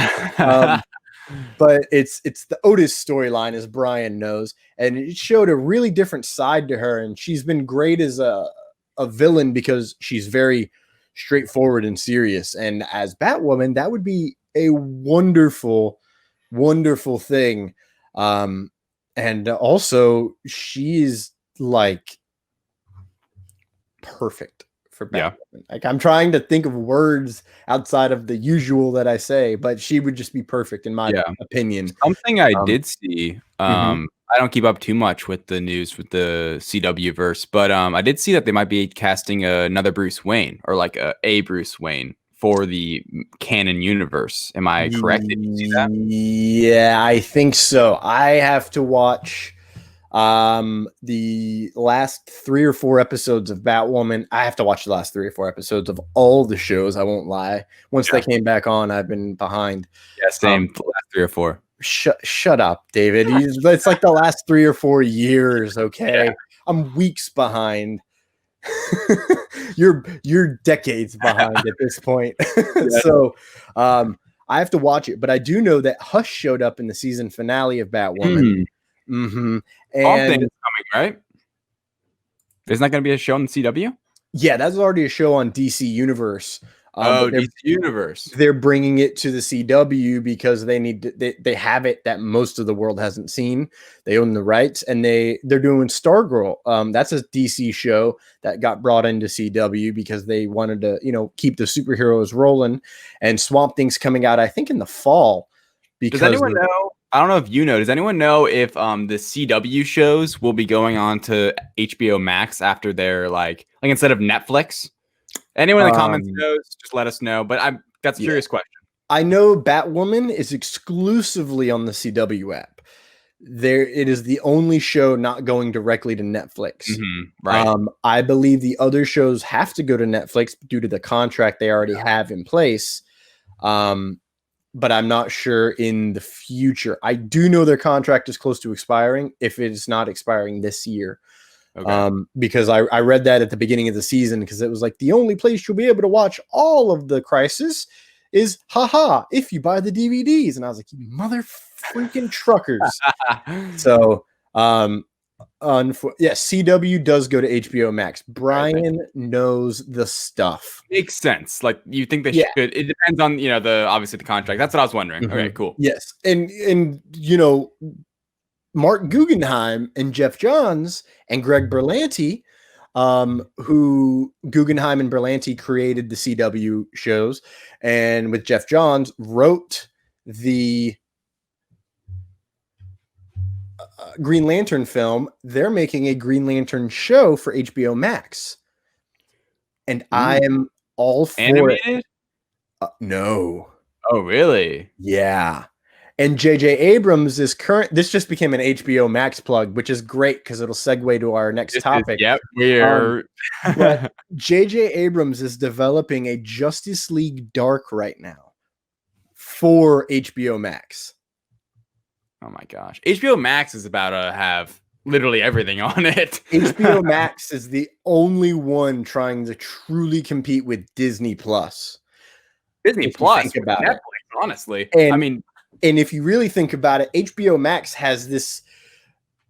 Speaker 1: but it's the Otis storyline, as Brian knows, and it showed a really different side to her, and she's been great as a villain because she's very straightforward and serious. And as Batwoman, that would be a wonderful, wonderful thing. And also she's like perfect for Batwoman. Yeah. Like I'm trying to think of words outside of the usual that I say, but she would just be perfect in my opinion.
Speaker 2: Something I did see, I don't keep up too much with the news with the CW verse, but I did see that they might be casting another Bruce Wayne, or like a Bruce Wayne for the canon universe. Am I correct? Did you see that?
Speaker 1: Yeah, I think so. I have to watch the last 3 or 4 episodes of Batwoman. I have to watch the last 3 or 4 episodes of all the shows. I won't lie. Once they came back on, I've been behind.
Speaker 2: Yeah, same. The last 3 or 4.
Speaker 1: Shut up, David. It's like the last 3 or 4 years. Okay, yeah. I'm weeks behind. you're decades behind at this point. So I have to watch it, but I do know that Hush showed up in the season finale of Batwoman. And
Speaker 2: Thompson is coming, right? There's not going to be a show on the CW?
Speaker 1: Yeah, that's already a show on DC Universe.
Speaker 2: DC Universe.
Speaker 1: They're bringing it to the CW because they have it that most of the world hasn't seen. They own the rights, and they're doing Stargirl. That's a DC show that got brought into CW because they wanted to, keep the superheroes rolling. And Swamp Thing's coming out, I think, in the fall.
Speaker 2: Does anyone know? I don't know if you know. Does anyone know if the CW shows will be going on to HBO Max after they're like instead of Netflix? Anyone in the comments knows, just let us know. But that's a curious question.
Speaker 1: I know Batwoman is exclusively on the CW app. It is the only show not going directly to Netflix.
Speaker 2: Right.
Speaker 1: I believe the other shows have to go to Netflix due to the contract they already have in place. But I'm not sure in the future. I do know their contract is close to expiring, if it's not expiring this year. Okay. Because I read that at the beginning of the season, because it was like the only place you'll be able to watch all of the Crisis is if you buy the DVDs. And I was like, you mother freaking truckers. So CW does go to HBO Max. Brian knows the stuff.
Speaker 2: Makes sense. Like you think they should. It depends on obviously the contract. That's what I was wondering. Okay, cool.
Speaker 1: Yes, and Mark Guggenheim and Jeff Johns and Greg Berlanti, who Guggenheim and Berlanti created the CW shows, and with Jeff Johns wrote the Green Lantern film. They're making a Green Lantern show for HBO Max, and I am all for
Speaker 2: animated.
Speaker 1: No.
Speaker 2: Oh, really?
Speaker 1: Yeah. And J.J. Abrams is This just became an HBO Max plug, which is great because it'll segue to our next topic.
Speaker 2: We're.
Speaker 1: J.J. Abrams is developing a Justice League Dark right now for HBO Max.
Speaker 2: Oh my gosh. HBO Max is about to have literally everything on it.
Speaker 1: HBO Max is the only one trying to truly compete with Disney Plus.
Speaker 2: Disney Plus, about Netflix, honestly.
Speaker 1: And if you really think about it, HBO Max has this.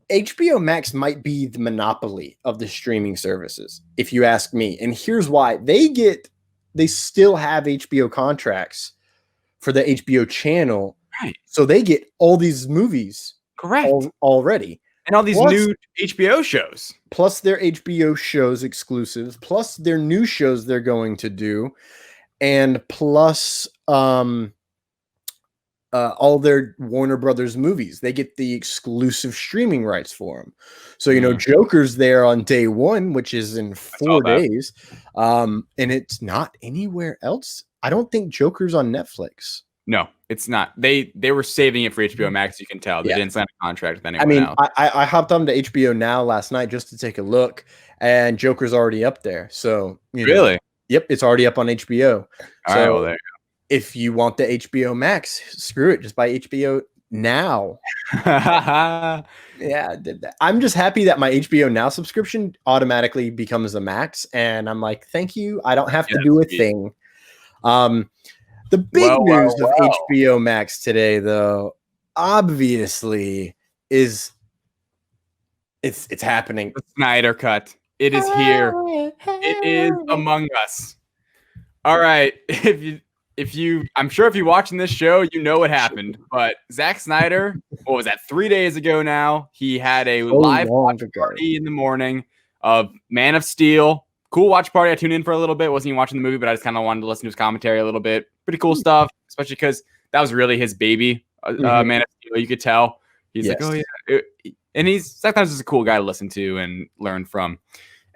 Speaker 1: HBO Max might be the monopoly of the streaming services, if you ask me. And here's why. They still have HBO contracts for the HBO channel.
Speaker 2: Right.
Speaker 1: So they get all these movies already.
Speaker 2: And all these new HBO shows.
Speaker 1: Plus their HBO shows exclusives, plus their new shows they're going to do, and plus all their Warner Brothers movies. They get the exclusive streaming rights for them. So, Joker's there on day 1, which is in 4 days. And it's not anywhere else. I don't think Joker's on Netflix.
Speaker 2: No, it's not. They were saving it for HBO Max. You can tell they didn't sign a contract with anyone else.
Speaker 1: I hopped on to HBO Now last night just to take a look, and Joker's already up there. So
Speaker 2: really,
Speaker 1: yep, it's already up on HBO.
Speaker 2: All right, well, there you go.
Speaker 1: If you want the HBO Max, screw it, just buy HBO Now. Yeah, I did that. I'm just happy that my HBO Now subscription automatically becomes a Max, and I'm like, thank you. I don't have to do a thing. The big news of HBO Max today, though, obviously, is it's happening.
Speaker 2: The Snyder Cut. It is here. It is among us. All right. If you I'm sure if you're watching this show, you know what happened. But Zack Snyder, what was that, 3 days ago now? He had a live watch party in the morning of Man of Steel. Cool watch party. I tuned in for a little bit. Wasn't even watching the movie, but I just kind of wanted to listen to his commentary a little bit. Pretty cool stuff, especially because that was really his baby. Man of Steel, you could tell. He's like, oh yeah. And he's sometimes just a cool guy to listen to and learn from.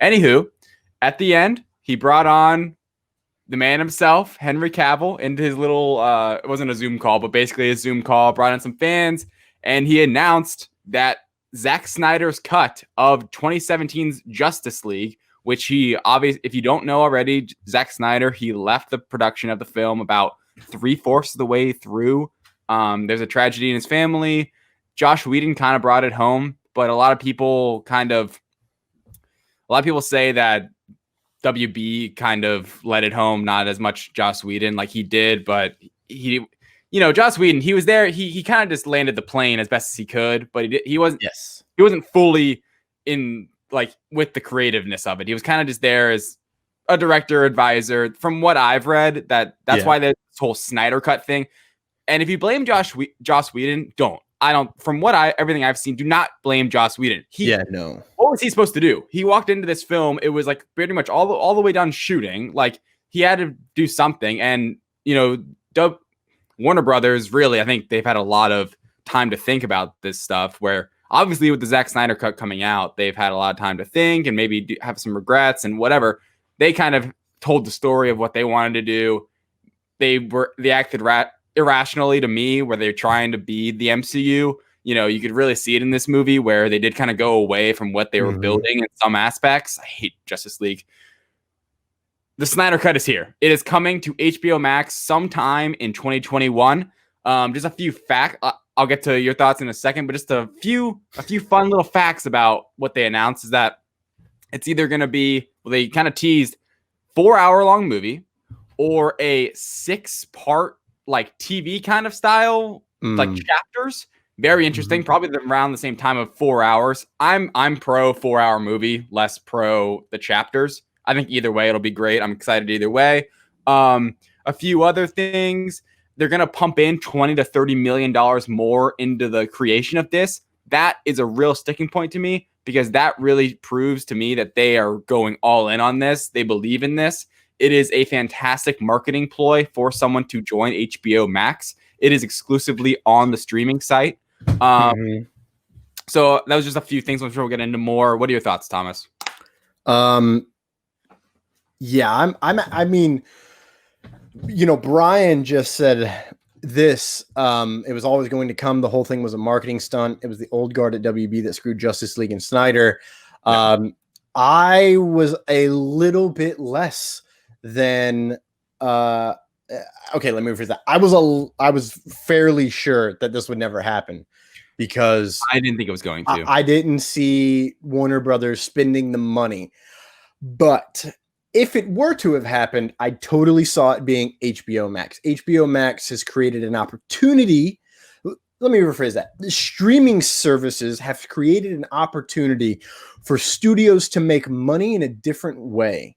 Speaker 2: Anywho, at the end, he brought on the man himself, Henry Cavill, into his little, it wasn't a Zoom call, but basically a Zoom call, brought in some fans, and he announced that Zack Snyder's cut of 2017's Justice League, which he obviously, if you don't know already, Zack Snyder, he left the production of the film about 3/4 of the way through. There's a tragedy in his family. Josh Whedon kind of brought it home, but a lot of people say that WB kind of let it home, not as much Joss Whedon like he did, but Joss Whedon, he was there. He kind of just landed the plane as best as he could, but he wasn't fully in like with the creativeness of it. He was kind of just there as a director advisor. From what I've read, that's why this whole Snyder Cut thing. And if you blame Joss Whedon, don't. Everything I've seen, do not blame Joss Whedon. What was he supposed to do? He walked into this film. It was like pretty much all the way done shooting. Like he had to do something. And, Warner Brothers, really, I think they've had a lot of time to think about this stuff, where obviously with the Zack Snyder Cut coming out, they've had a lot of time to think and maybe have some regrets and whatever. They kind of told the story of what they wanted to do. They acted irrationally to me, where they're trying to be the MCU. You could really see it in this movie where they did kind of go away from what they were building in some aspects. I hate Justice League. The Snyder Cut is here. It is coming to HBO Max sometime in 2021. Just a few facts. I'll get to your thoughts in a second, but just a few fun little facts about what they announced is that it's either going to be, they kind of teased 4-hour-long movie or a 6-part like TV kind of style, like chapters. Very interesting. Probably around the same time of 4 hours. I'm pro 4-hour movie, less pro the chapters. I think either way, it'll be great. I'm excited either way. A few other things. They're going to pump in $20 to $30 million more into the creation of this. That is a real sticking point to me, because that really proves to me that they are going all in on this. They believe in this. It is a fantastic marketing ploy for someone to join HBO Max. It is exclusively on the streaming site. So that was just a few things. I'm sure we'll get into more. What are your thoughts, Thomas?
Speaker 1: Yeah, I mean, Brian just said this. It was always going to come. The whole thing was a marketing stunt. It was the old guard at WB that screwed Justice League and Snyder. I was a little bit less than okay, let me rephrase that. I was fairly sure that this would never happen, because
Speaker 2: I didn't think it was going to.
Speaker 1: I didn't see Warner Brothers spending the money. But if it were to have happened, I totally saw it being HBO Max. HBO Max has created an opportunity. Let me rephrase that. The streaming services have created an opportunity for studios to make money in a different way.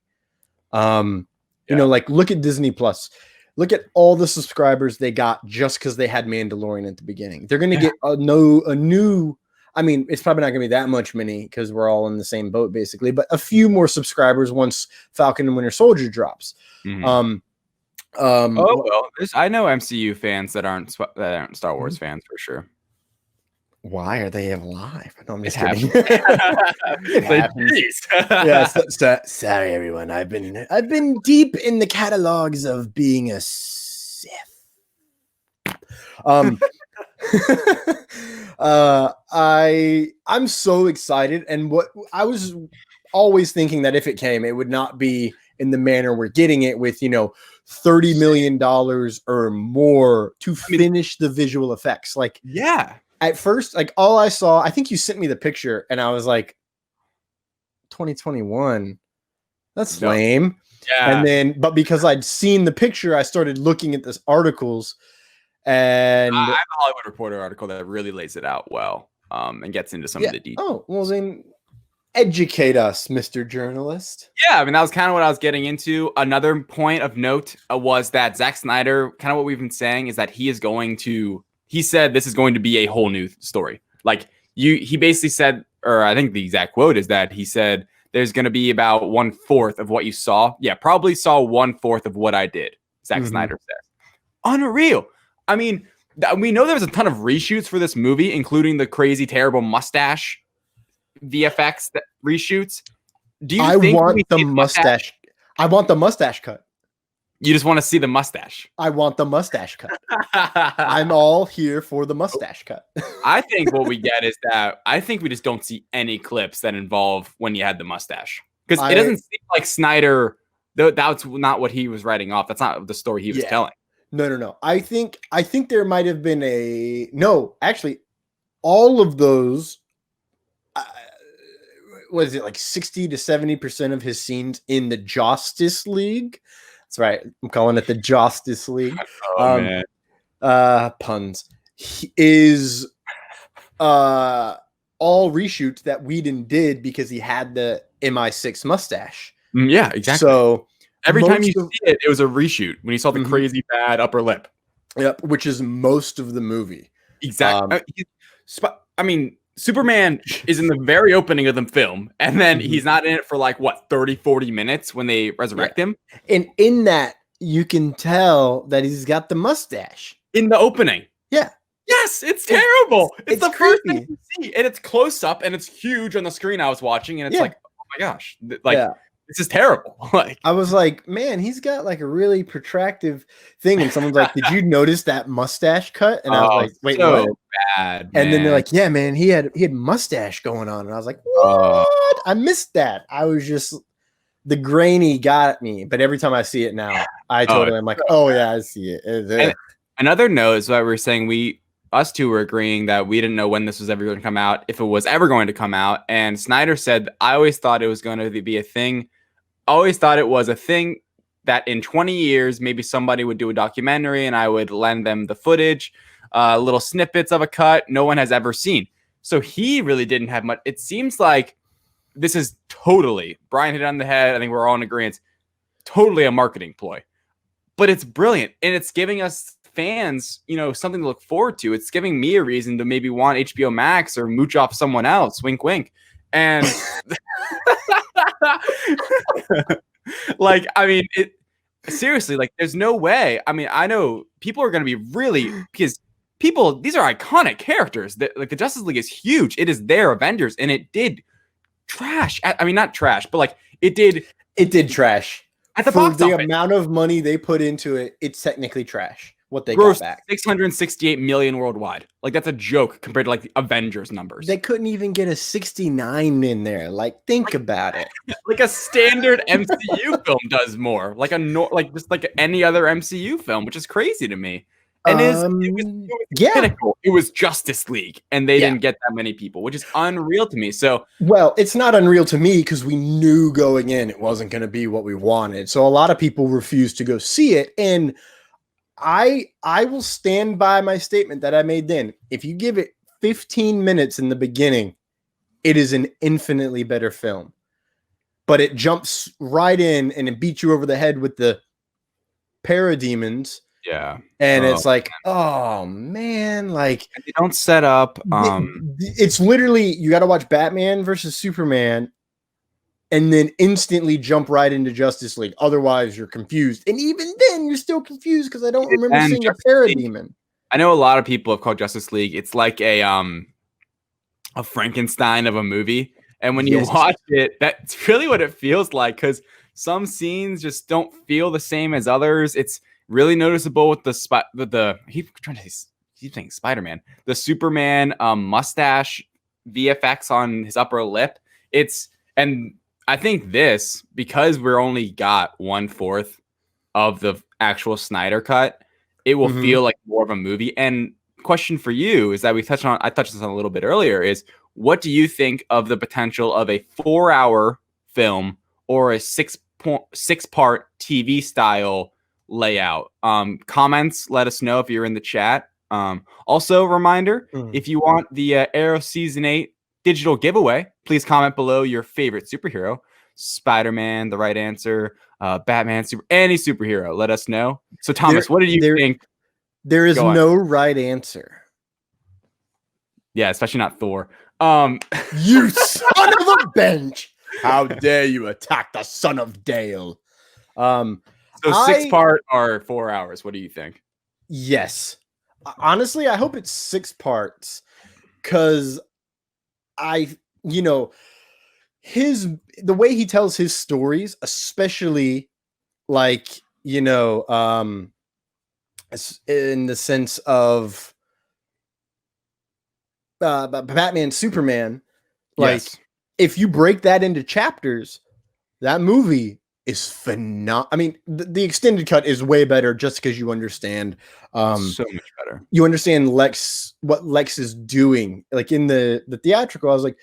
Speaker 1: Like look at Disney Plus. Look at all the subscribers they got just because they had Mandalorian at the beginning. They're going to get a new. I mean, it's probably not going to be that much many because we're all in the same boat basically, but a few more subscribers once Falcon and Winter Soldier drops.
Speaker 2: I know MCU fans that aren't Star Wars fans for sure.
Speaker 1: Why are they alive? No, I'm just
Speaker 2: kidding.
Speaker 1: Sorry, everyone. I've been deep in the catalogs of being a Sith. I'm so excited, and what I was always thinking that if it came, it would not be in the manner we're getting it with, $30 million or more to finish the visual effects. Like, at first, like all I saw, I think you sent me the picture, and I was like, 2021, that's lame.
Speaker 2: Yeah.
Speaker 1: But because I'd seen the picture, I started looking at this articles, and
Speaker 2: I have a Hollywood Reporter article that really lays it out well, and gets into some of the details.
Speaker 1: Oh, well then, educate us, Mr. Journalist.
Speaker 2: Yeah, I mean, that was kind of what I was getting into. Another point of note was that Zack Snyder, kind of what we've been saying, is that he said this is going to be a whole new story. Like, he basically said, or I think the exact quote is that he said, there's going to be about 1/4 of what you saw. Yeah, probably saw 1/4 of what I did, Zack Snyder says. Unreal. I mean, we know there's a ton of reshoots for this movie, including the crazy, terrible mustache VFX reshoots. Do you think
Speaker 1: want the mustache? I want the mustache cut.
Speaker 2: You just want to see the mustache.
Speaker 1: I want the mustache cut. I'm all here for the mustache cut.
Speaker 2: I think what we get is that I think we just don't see any clips that involve when you had the mustache, because it doesn't seem like Snyder. That's not what he was writing off. That's not the story he was telling.
Speaker 1: No. I think there might have been actually, all of those. What is it, like 60 to 70% of his scenes in the Justice League? That's right. I'm calling it the Justice League.
Speaker 2: Man.
Speaker 1: Puns. Is all reshoots that Whedon did because he had the MI6 mustache.
Speaker 2: Yeah, exactly.
Speaker 1: So
Speaker 2: every time you see it, it was a reshoot when you saw the crazy bad upper lip.
Speaker 1: Yep, which is most of the movie.
Speaker 2: Exactly. I mean, Superman is in the very opening of the film, and then he's not in it for 30, 40 minutes when they resurrect him.
Speaker 1: And in that, you can tell that he's got the mustache.
Speaker 2: In the opening.
Speaker 1: Yeah.
Speaker 2: Yes, it's terrible. It's the
Speaker 1: creepy.
Speaker 2: first thing you see, and it's close up, and it's huge on the screen I was watching, and it's like, oh my gosh. This is terrible.
Speaker 1: I was like, man, he's got a really protractive thing. And someone's like, did you notice that mustache cut? And I was like, wait, what?
Speaker 2: Bad,
Speaker 1: and then they're like, yeah, man, he had mustache going on. And I was like, what? I missed that. I was just, the grainy got me. But every time I see it now, I'm like, oh yeah, I see it.
Speaker 2: And another note is what we were saying. Us two were agreeing that we didn't know when this was ever going to come out, if it was ever going to come out. And Snyder said, I always thought it was going to be a thing. Always thought it was a thing that in 20 years, maybe somebody would do a documentary and I would lend them the footage, little snippets of a cut no one has ever seen. So he really didn't have much. It seems like this is totally, Brian hit it on the head. I think we're all in agreement. Totally a marketing ploy, but it's brilliant. And it's giving us fans, something to look forward to. It's giving me a reason to maybe want HBO Max or mooch off someone else. Wink, wink. And seriously, there's no way. I mean, I know people are going to be really, because these are iconic characters. That the Justice League is huge. It is their Avengers, and it did trash. I mean, not trash, but it did
Speaker 1: trash
Speaker 2: at the box office.
Speaker 1: The amount of money they put into it, it's technically trash. What they
Speaker 2: grossed
Speaker 1: got back,
Speaker 2: 668 million worldwide. That's a joke compared to the Avengers numbers.
Speaker 1: They couldn't even get a 69 in there. Think about it.
Speaker 2: A standard MCU film does more. Just any other MCU film, which is crazy to me. And it was pinnacle. It was Justice League, and they didn't get that many people, which is unreal to me. So,
Speaker 1: well, it's not unreal to me because we knew going in it wasn't going to be what we wanted. So a lot of people refused to go see it, and I will stand by my statement that I made then. If you give it 15 minutes in the beginning, it is an infinitely better film. But it jumps right in and it beats you over the head with the parademons.
Speaker 2: Yeah.
Speaker 1: And it's oh man,
Speaker 2: they don't set up
Speaker 1: it's literally, you got to watch Batman versus Superman and then instantly jump right into Justice League. Otherwise, you're confused. And even then, you're still confused because I don't remember seeing a parademon.
Speaker 2: I know a lot of people have called Justice League. It's like a Frankenstein of a movie. And when you watch it, that's really what it feels like, because some scenes just don't feel the same as others. It's really noticeable with keep saying Spider-Man, the Superman mustache VFX on his upper lip. And I think this, because we're only got 1/4 of the actual Snyder cut, it will feel like more of a movie. And question for you is that I touched on this a little bit earlier, is what do you think of the potential of a 4-hour film or a six-part TV style layout. Comments, let us know if you're in the chat. Also, reminder, if you want the Arrow Season 8 digital giveaway, please comment below your favorite superhero. Spider-Man, the right answer. Batman, any superhero. Let us know. So, Thomas, what did you think?
Speaker 1: There is no right answer.
Speaker 2: Yeah, especially not Thor.
Speaker 1: You son of a bench! How dare you attack the son of Dale?
Speaker 2: So 6-part or 4 hours. What do you think?
Speaker 1: Yes. Honestly, I hope it's 6 parts, because the way he tells his stories, especially like, in the sense of Batman, Superman, like,
Speaker 2: yes.
Speaker 1: If you break that into chapters, that movie is phenomenal. I mean, the extended cut is way better just because you understand
Speaker 2: so much better.
Speaker 1: You understand what Lex is doing. Like in the theatrical, I was like,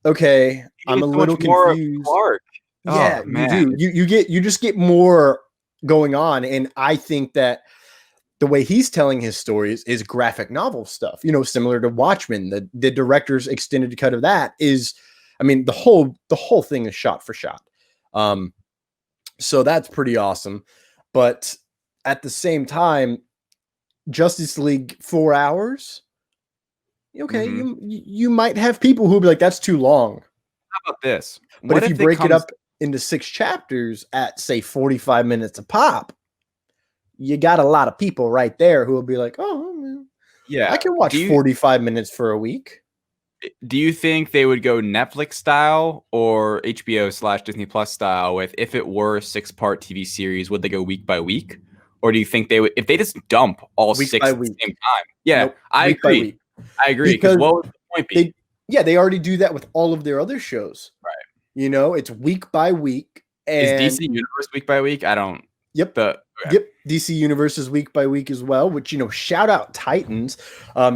Speaker 1: okay, I'm a little confused.
Speaker 2: Clark.
Speaker 1: Yeah,
Speaker 2: man.
Speaker 1: You just get more going on, and I think that the way he's telling his stories is graphic novel stuff, similar to Watchmen. The director's extended cut of that is, I mean, the whole thing is shot for shot. So that's pretty awesome. But at the same time, Justice League 4 hours. Okay, you might have people who be like, that's too long.
Speaker 2: How about this?
Speaker 1: But if you break it up into 6 chapters at, say, 45 minutes a pop, you got a lot of people right there who will be like, oh, man,
Speaker 2: yeah,
Speaker 1: I can watch 45 minutes for a week.
Speaker 2: Do you think they would go Netflix style or HBO/Disney Plus style with, if it were a 6-part TV series, would they go week by week? Or do you think they would, if they just dump all week 6 at the same time? Yeah, nope. I agree. I agree. Because what would the point be?
Speaker 1: They already do that with all of their other shows.
Speaker 2: Right.
Speaker 1: It's week by week. And
Speaker 2: is DC Universe week by week? I don't.
Speaker 1: Yep. Yep. DC Universe is week by week as well, which, shout out Titans.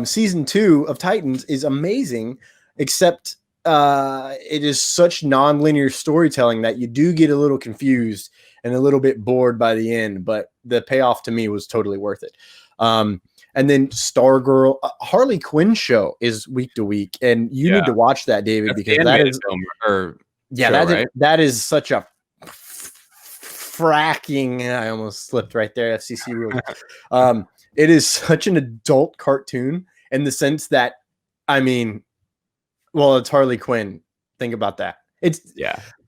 Speaker 1: Season 2 of Titans is amazing, except it is such non-linear storytelling that you do get a little confused and a little bit bored by the end, but the payoff to me was totally worth it. And then Stargirl, Harley Quinn show is week to week, and you need to watch that, David, because that is that is such a fracking. I almost slipped right there. FCC rules. It is such an adult cartoon in the sense that, I mean, well, it's Harley Quinn. Think about that. It's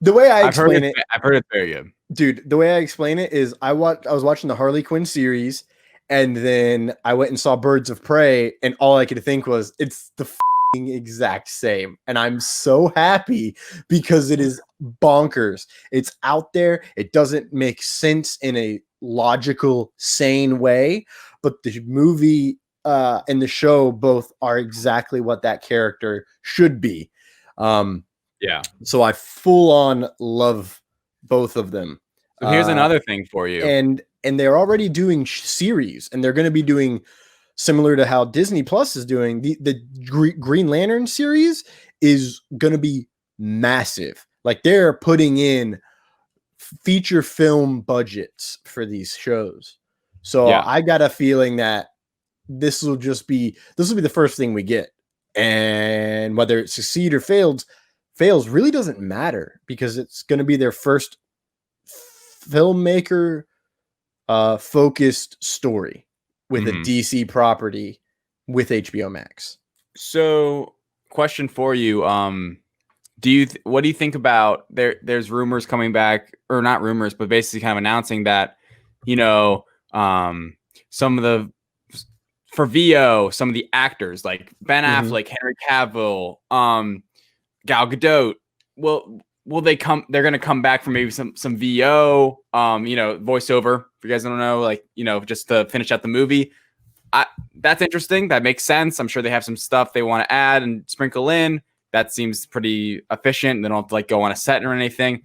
Speaker 1: the way I explain it.
Speaker 2: I've heard it's very good, dude.
Speaker 1: The way I explain it is I was watching the Harley Quinn series, and then I went and saw Birds of Prey, and all I could think was, it's the exact same. And I'm so happy because it is bonkers. It's out there. It doesn't make sense in a logical, sane way, but the movie and the show both are exactly what that character should be. So I full on love both of them.
Speaker 2: So here's another thing for you.
Speaker 1: And they're already doing series, and they're going to be doing, similar to how Disney Plus is doing, the Green Lantern series is going to be massive. Like, they're putting in feature film budgets for these shows. So I got a feeling that this will be the first thing we get. And whether it succeeds or fails really doesn't matter, because it's going to be their first filmmaker focused story with a DC property with HBO Max.
Speaker 2: So, question for you: what do you think about there's rumors coming back, or not rumors, but basically kind of announcing that, some of the for VO, some of the actors like Ben Affleck, Henry Cavill, Gal Gadot, will they come? They're going to come back for maybe some VO, voiceover. If you guys don't know, just to finish out the movie. That's interesting. That makes sense. I'm sure they have some stuff they want to add and sprinkle in. That seems pretty efficient. They don't have to go on a set or anything.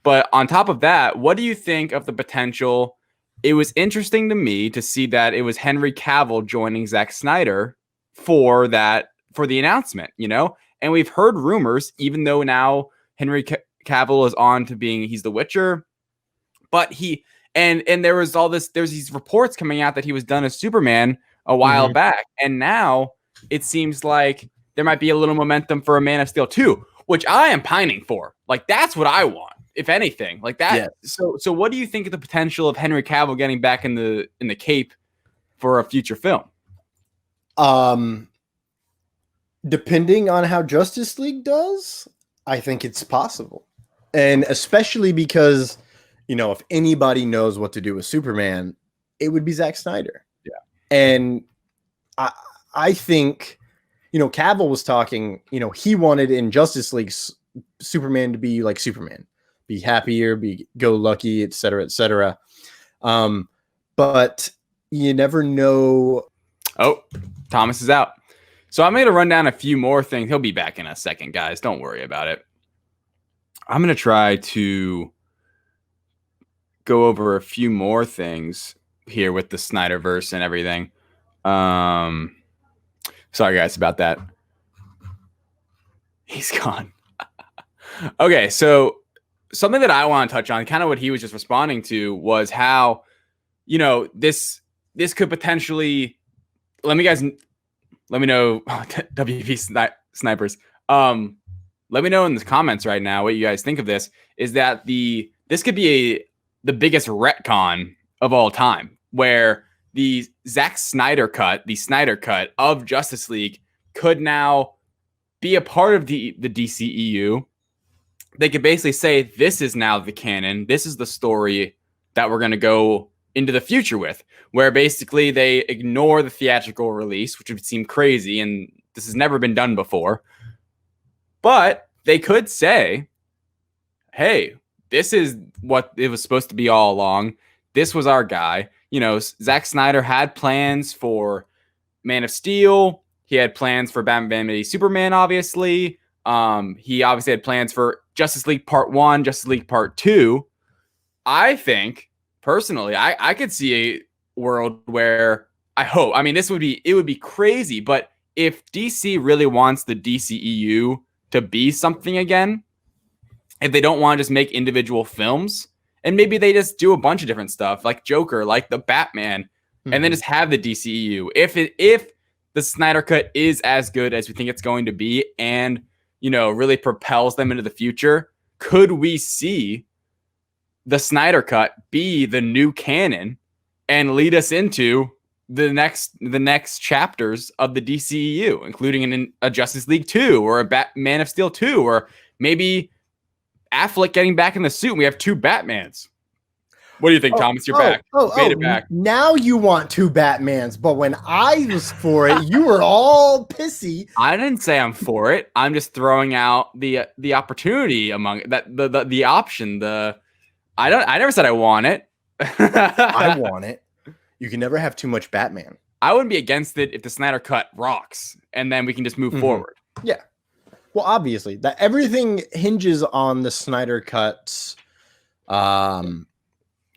Speaker 2: But on top of that, what do you think of the potential? It was interesting to me to see that it was Henry Cavill joining Zack Snyder for the announcement, and we've heard rumors, even though now Henry Cavill is on to he's the Witcher. but and there's these reports coming out that he was done as Superman a while back, and now it seems like there might be a little momentum for a Man of Steel 2, which I am pining for. Like, that's what I want, if anything. Like that. Yes. So what do you think of the potential of Henry Cavill getting back in the cape for a future film?
Speaker 1: Depending on how Justice League does, I think it's possible. And especially because, if anybody knows what to do with Superman, it would be Zack Snyder.
Speaker 2: Yeah.
Speaker 1: And I think, Cavill was talking, he wanted in Justice League Superman to be like Superman, be happier, be go lucky, et cetera, et cetera. But you never know.
Speaker 2: Oh, Thomas is out. So I'm going to run down a few more things. He'll be back in a second, guys. Don't worry about it. I'm going to try to go over a few more things here with the Snyderverse and everything. Sorry, guys, about that. He's gone. Okay, so something that I want to touch on, kind of what he was just responding to, was how, this could potentially. Let me know, WP snipers. Let me know in the comments right now what you guys think of this. Is that this could be the biggest retcon of all time, where the Zack Snyder cut, the Snyder cut of Justice League, could now be a part of the DCEU. They could basically say, this is now the canon. This is the story that we're going to go into the future with, where basically they ignore the theatrical release, which would seem crazy, and this has never been done before. But they could say, hey, this is what it was supposed to be all along. This was our guy. Zack Snyder had plans for Man of Steel. He had plans for Batman v Superman, obviously. He obviously had plans for Justice League Part 1, Justice League Part 2. I think, personally, I could see a world where it would be crazy, but if DC really wants the DCEU to be something again, if they don't want to just make individual films, and maybe they just do a bunch of different stuff, like Joker, like the Batman, and then just have the DCEU. If the Snyder Cut is as good as we think it's going to be, and really propels them into the future, could we see the Snyder Cut be the new canon and lead us into the next chapters of the DCEU, including a Justice League 2 or a Man of Steel 2, or maybe Affleck getting back in the suit and we have two Batmans? What do you think, Thomas? You're back. Made it back.
Speaker 1: Now you want two Batmans, but when I was for it, you were all pissy.
Speaker 2: I didn't say I'm for it. I'm just throwing out the opportunity among that the option. I never said I want it.
Speaker 1: I want it. You can never have too much Batman.
Speaker 2: I wouldn't be against it if the Snyder Cut rocks, and then we can just move forward.
Speaker 1: Yeah. Well, obviously, that everything hinges on the Snyder Cut's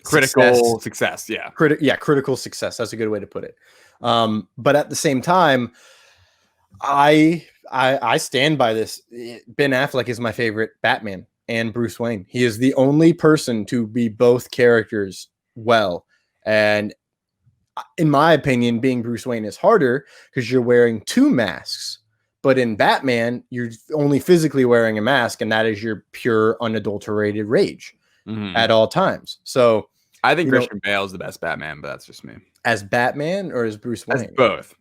Speaker 2: critical success. Yeah.
Speaker 1: Critical success. That's a good way to put it. But at the same time, I stand by this. Ben Affleck is my favorite Batman and Bruce Wayne. He is the only person to be both characters well. And in my opinion, being Bruce Wayne is harder because you're wearing two masks. But in Batman, you're only physically wearing a mask, and that is your pure, unadulterated rage at all times. So
Speaker 2: I think Christian Bale is the best Batman, but that's just me.
Speaker 1: As Batman or as Bruce Wayne?
Speaker 2: As both,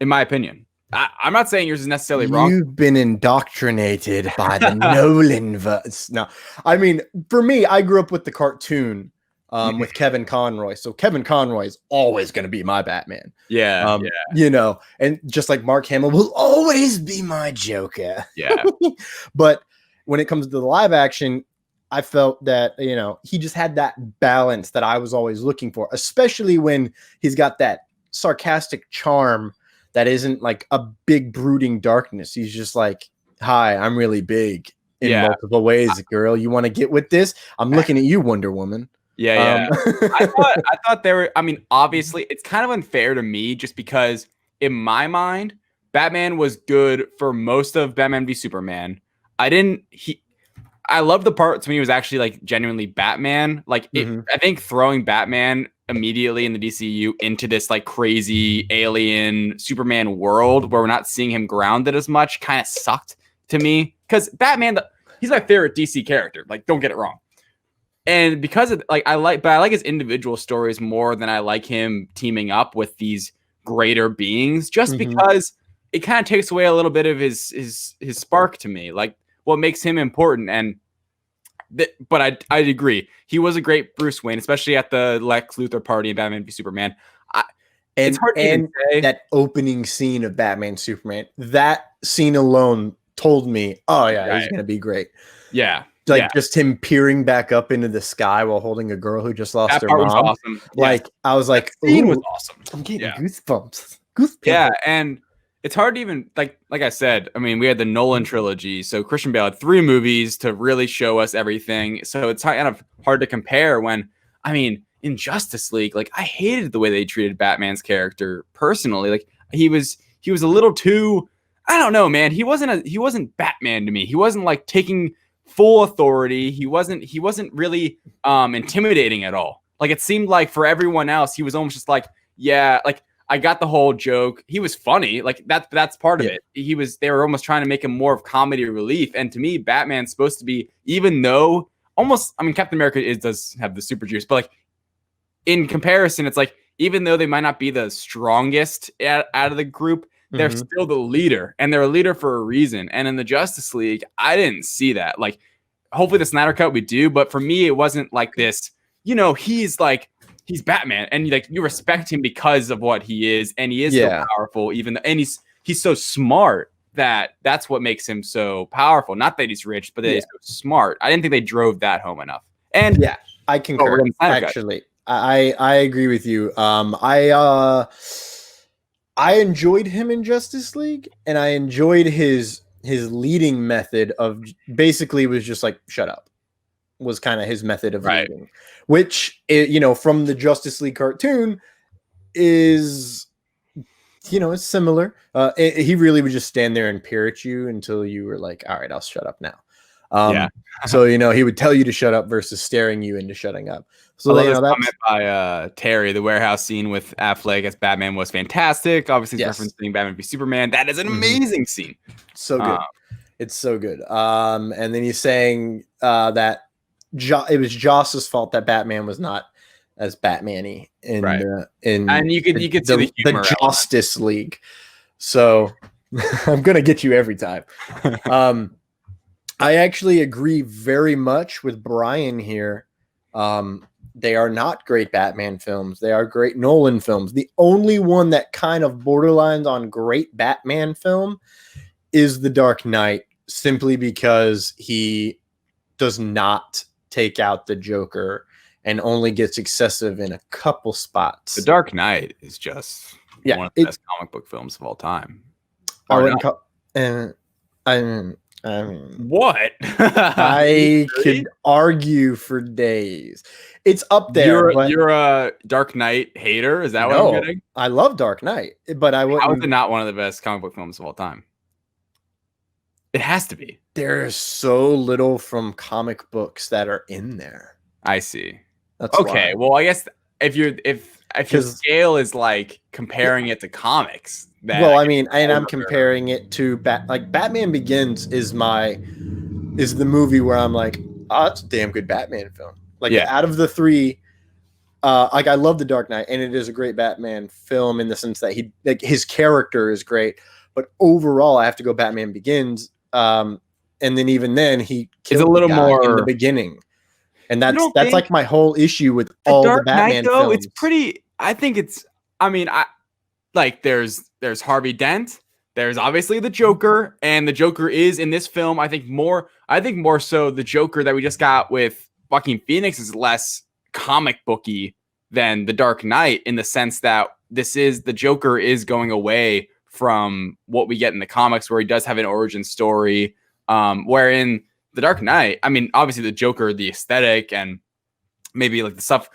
Speaker 2: in my opinion. I'm not saying yours is necessarily wrong.
Speaker 1: You've been indoctrinated by the Nolanverse. No, I mean, for me, I grew up with the cartoon with Kevin Conroy. So Kevin Conroy is always going to be my Batman.
Speaker 2: Yeah.
Speaker 1: And just like Mark Hamill will always be my Joker.
Speaker 2: Yeah.
Speaker 1: But when it comes to the live action, I felt that, he just had that balance that I was always looking for, especially when he's got that sarcastic charm that isn't like a big brooding darkness. He's just like, hi, I'm really big in multiple ways, girl. You want to get with this? I'm looking at you, Wonder Woman.
Speaker 2: Yeah. I thought there were, obviously it's kind of unfair to me just because in my mind, Batman was good for most of Batman v Superman. I love the parts when he was actually like genuinely Batman. Like I think throwing Batman immediately in the DCU into this like crazy alien Superman world where we're not seeing him grounded as much kind of sucked to me, because Batman, he's my favorite DC character. Like, don't get it wrong. And because of like I like his individual stories more than I like him teaming up with these greater beings, just because it kind of takes away a little bit of his spark to me, like what makes him important. And but I agree, he was a great Bruce Wayne, especially at the Lex Luthor party in Batman v Superman. It's hard to say.
Speaker 1: That opening scene of Batman Superman, that scene alone told me, oh yeah, he's gonna be great.
Speaker 2: Yeah.
Speaker 1: Like just him peering back up into the sky while holding a girl who just lost her mom. Was
Speaker 2: awesome.
Speaker 1: Like I was like,
Speaker 2: the scene was awesome.
Speaker 1: I'm getting goosebumps.
Speaker 2: Yeah, and it's hard to even like I said. I mean, we had the Nolan trilogy, so Christian Bale had 3 movies to really show us everything. So it's kind of hard to compare. When I mean, in Justice League, like I hated the way they treated Batman's character personally. Like he was a little too. I don't know, man. He wasn't Batman to me. He wasn't like taking full authority. He wasn't really intimidating at all. Like it seemed like for everyone else, he was almost just like, yeah, like I got the whole joke. He was funny. Like that's part of it. They were almost trying to make him more of comedy relief. And to me, Batman's supposed to be, even though almost, I mean, Captain America does have the super juice, but like in comparison, it's like, even though they might not be the strongest out of the group, they're still the leader, and they're a leader for a reason. And in the Justice League, I didn't see that. Like, hopefully the Snyder Cut we do, but for me, it wasn't like this, he's Batman, and like you respect him because of what he is, and he is so powerful, and he's so smart that's what makes him so powerful. Not that he's rich, but that he's so smart. I didn't think they drove that home enough. And
Speaker 1: I concur. Actually, I agree with you. I enjoyed him in Justice League, and I enjoyed his leading method of basically was just like, shut up, was kind of his method of leading, which, from the Justice League cartoon is, it's similar. He really would just stand there and peer at you until you were like, all right, I'll shut up now. So, he would tell you to shut up versus staring you into shutting up. So,
Speaker 2: that's comment by Terry, the warehouse scene with Affleck as Batman was fantastic. Obviously, he's referencing Batman v Superman. That is an amazing scene.
Speaker 1: So good. It's so good. And then he's saying that it was Joss's fault that Batman was not as Batman-y and you could see the humor Justice League. So I'm gonna get you every time. I actually agree very much with Brian here. They are not great Batman films. They are great Nolan films. The only one that kind of borderlines on great Batman film is The Dark Knight, simply because he does not take out the Joker and only gets excessive in a couple spots.
Speaker 2: The Dark Knight is just one of the best comic book films of all time.
Speaker 1: What? I could argue for days. It's up there.
Speaker 2: You're a Dark Knight hater? Is that what I'm getting?
Speaker 1: I love Dark Knight, but I wouldn't.
Speaker 2: How is it not one of the best comic book films of all time? It has to be.
Speaker 1: There's so little from comic books that are in there.
Speaker 2: I see.
Speaker 1: That's
Speaker 2: okay. Well, I guess if your scale is like comparing it to comics,
Speaker 1: I'm comparing it to Batman Begins is the movie where I'm like, oh, it's a damn good Batman film. Out of the 3, I love The Dark Knight, and it is a great Batman film in the sense that his character is great, but overall, I have to go Batman Begins. And then even then, he kills a little more in the beginning, and that's like my whole issue with all the Batman films.
Speaker 2: It's pretty. I think it's. I mean, there's Harvey Dent. There's obviously the Joker, and the Joker is in this film. I think more so the Joker that we just got with Joaquin Phoenix is less comic booky than the Dark Knight, in the sense that the Joker is going away from what we get in the comics, where he does have an origin story. Where in the Dark Knight, I mean, obviously the Joker, the aesthetic, and maybe like the stuff,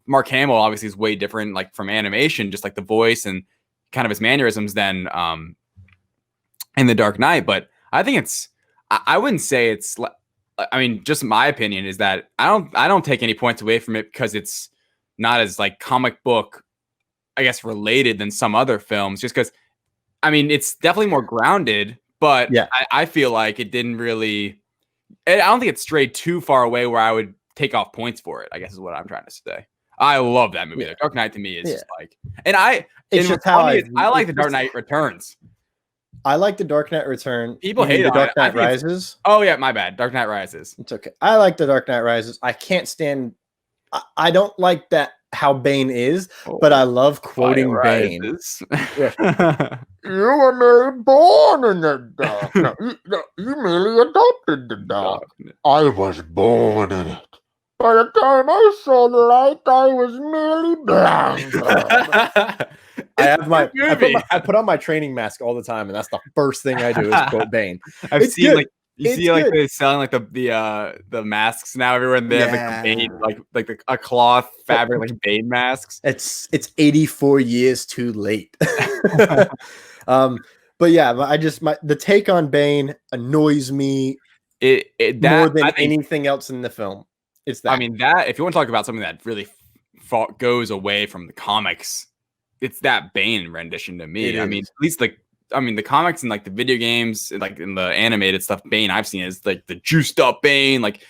Speaker 2: Mark Hamill obviously is way different, like from animation, just like the voice and kind of his mannerisms than in the Dark Knight. But I think I wouldn't say it's I mean, just my opinion is that I don't take any points away from it because it's not as like comic book, I guess, related than some other films. Just because, I mean, it's definitely more grounded, but
Speaker 1: Yeah.
Speaker 2: I feel like it didn't really. I don't think it strayed too far away where I would take off points for it, I guess is what I'm trying to say. I love that movie.
Speaker 1: Yeah.
Speaker 2: The Dark Knight to me is just like,
Speaker 1: It's just how
Speaker 2: I like The Dark Knight Returns.
Speaker 1: I like The Dark Knight Return.
Speaker 2: People hate
Speaker 1: The Dark Knight
Speaker 2: I
Speaker 1: Rises.
Speaker 2: Oh yeah, my bad. Dark Knight Rises.
Speaker 1: It's okay. I like The Dark Knight Rises. I can't stand. I don't like that how Bane is, but I love quoting Bane. You were merely born in the dark. No, you merely adopted the dark. I was born in it. By the time I saw the light, I was merely blind. I put on my training mask all the time, and that's the first thing I do is quote Bane.
Speaker 2: I've seen good. They're selling like the masks now everywhere, and they have like the Bane, like a cloth fabric like Bane masks.
Speaker 1: It's 84 years too late. But yeah, the take on Bane annoys me more than anything else in the film. It's that.
Speaker 2: I mean, that if you want to talk about something that really goes away from the comics, it's that Bane rendition to me. I mean, at least the comics and like the video games, like in the animated stuff, Bane I've seen is like the juiced up Bane, like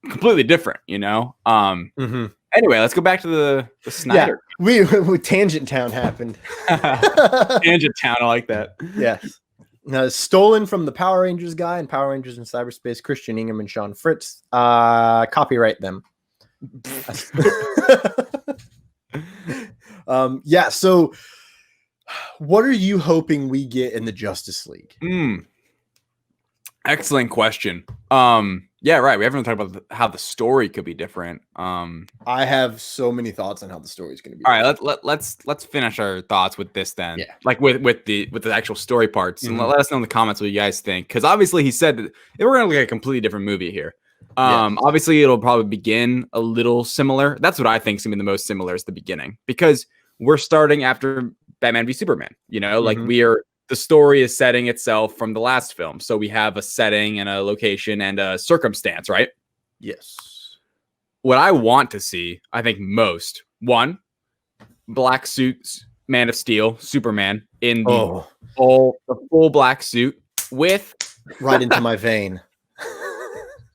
Speaker 2: completely different, you know? Anyway, let's go back to the Snyder.
Speaker 1: Yeah, we Tangent Town happened.
Speaker 2: Tangent Town, I like that.
Speaker 1: Yes. Now, stolen from the Power Rangers guy and Power Rangers in Cyberspace, Christian Ingham and Sean Fritz. Copyright them. Yeah, so what are you hoping we get in the Justice League?
Speaker 2: Excellent question. Yeah, right. We haven't talked about how the story could be different.
Speaker 1: I have so many thoughts on how the story is going to be.
Speaker 2: All right, let's finish our thoughts with this then.
Speaker 1: Yeah.
Speaker 2: Like with the actual story parts, and let us know in the comments what you guys think. Because obviously he said that we're going to look at a completely different movie here. Obviously it'll probably begin a little similar. That's what I think is going to be the most similar is the beginning, because we're starting after Batman v Superman. You know, like the story is setting itself from the last film. So we have a setting and a location and a circumstance, right?
Speaker 1: Yes.
Speaker 2: What I want to see, I think most, one, black suits, Man of Steel, Superman in the full black suit with
Speaker 1: right into my vein.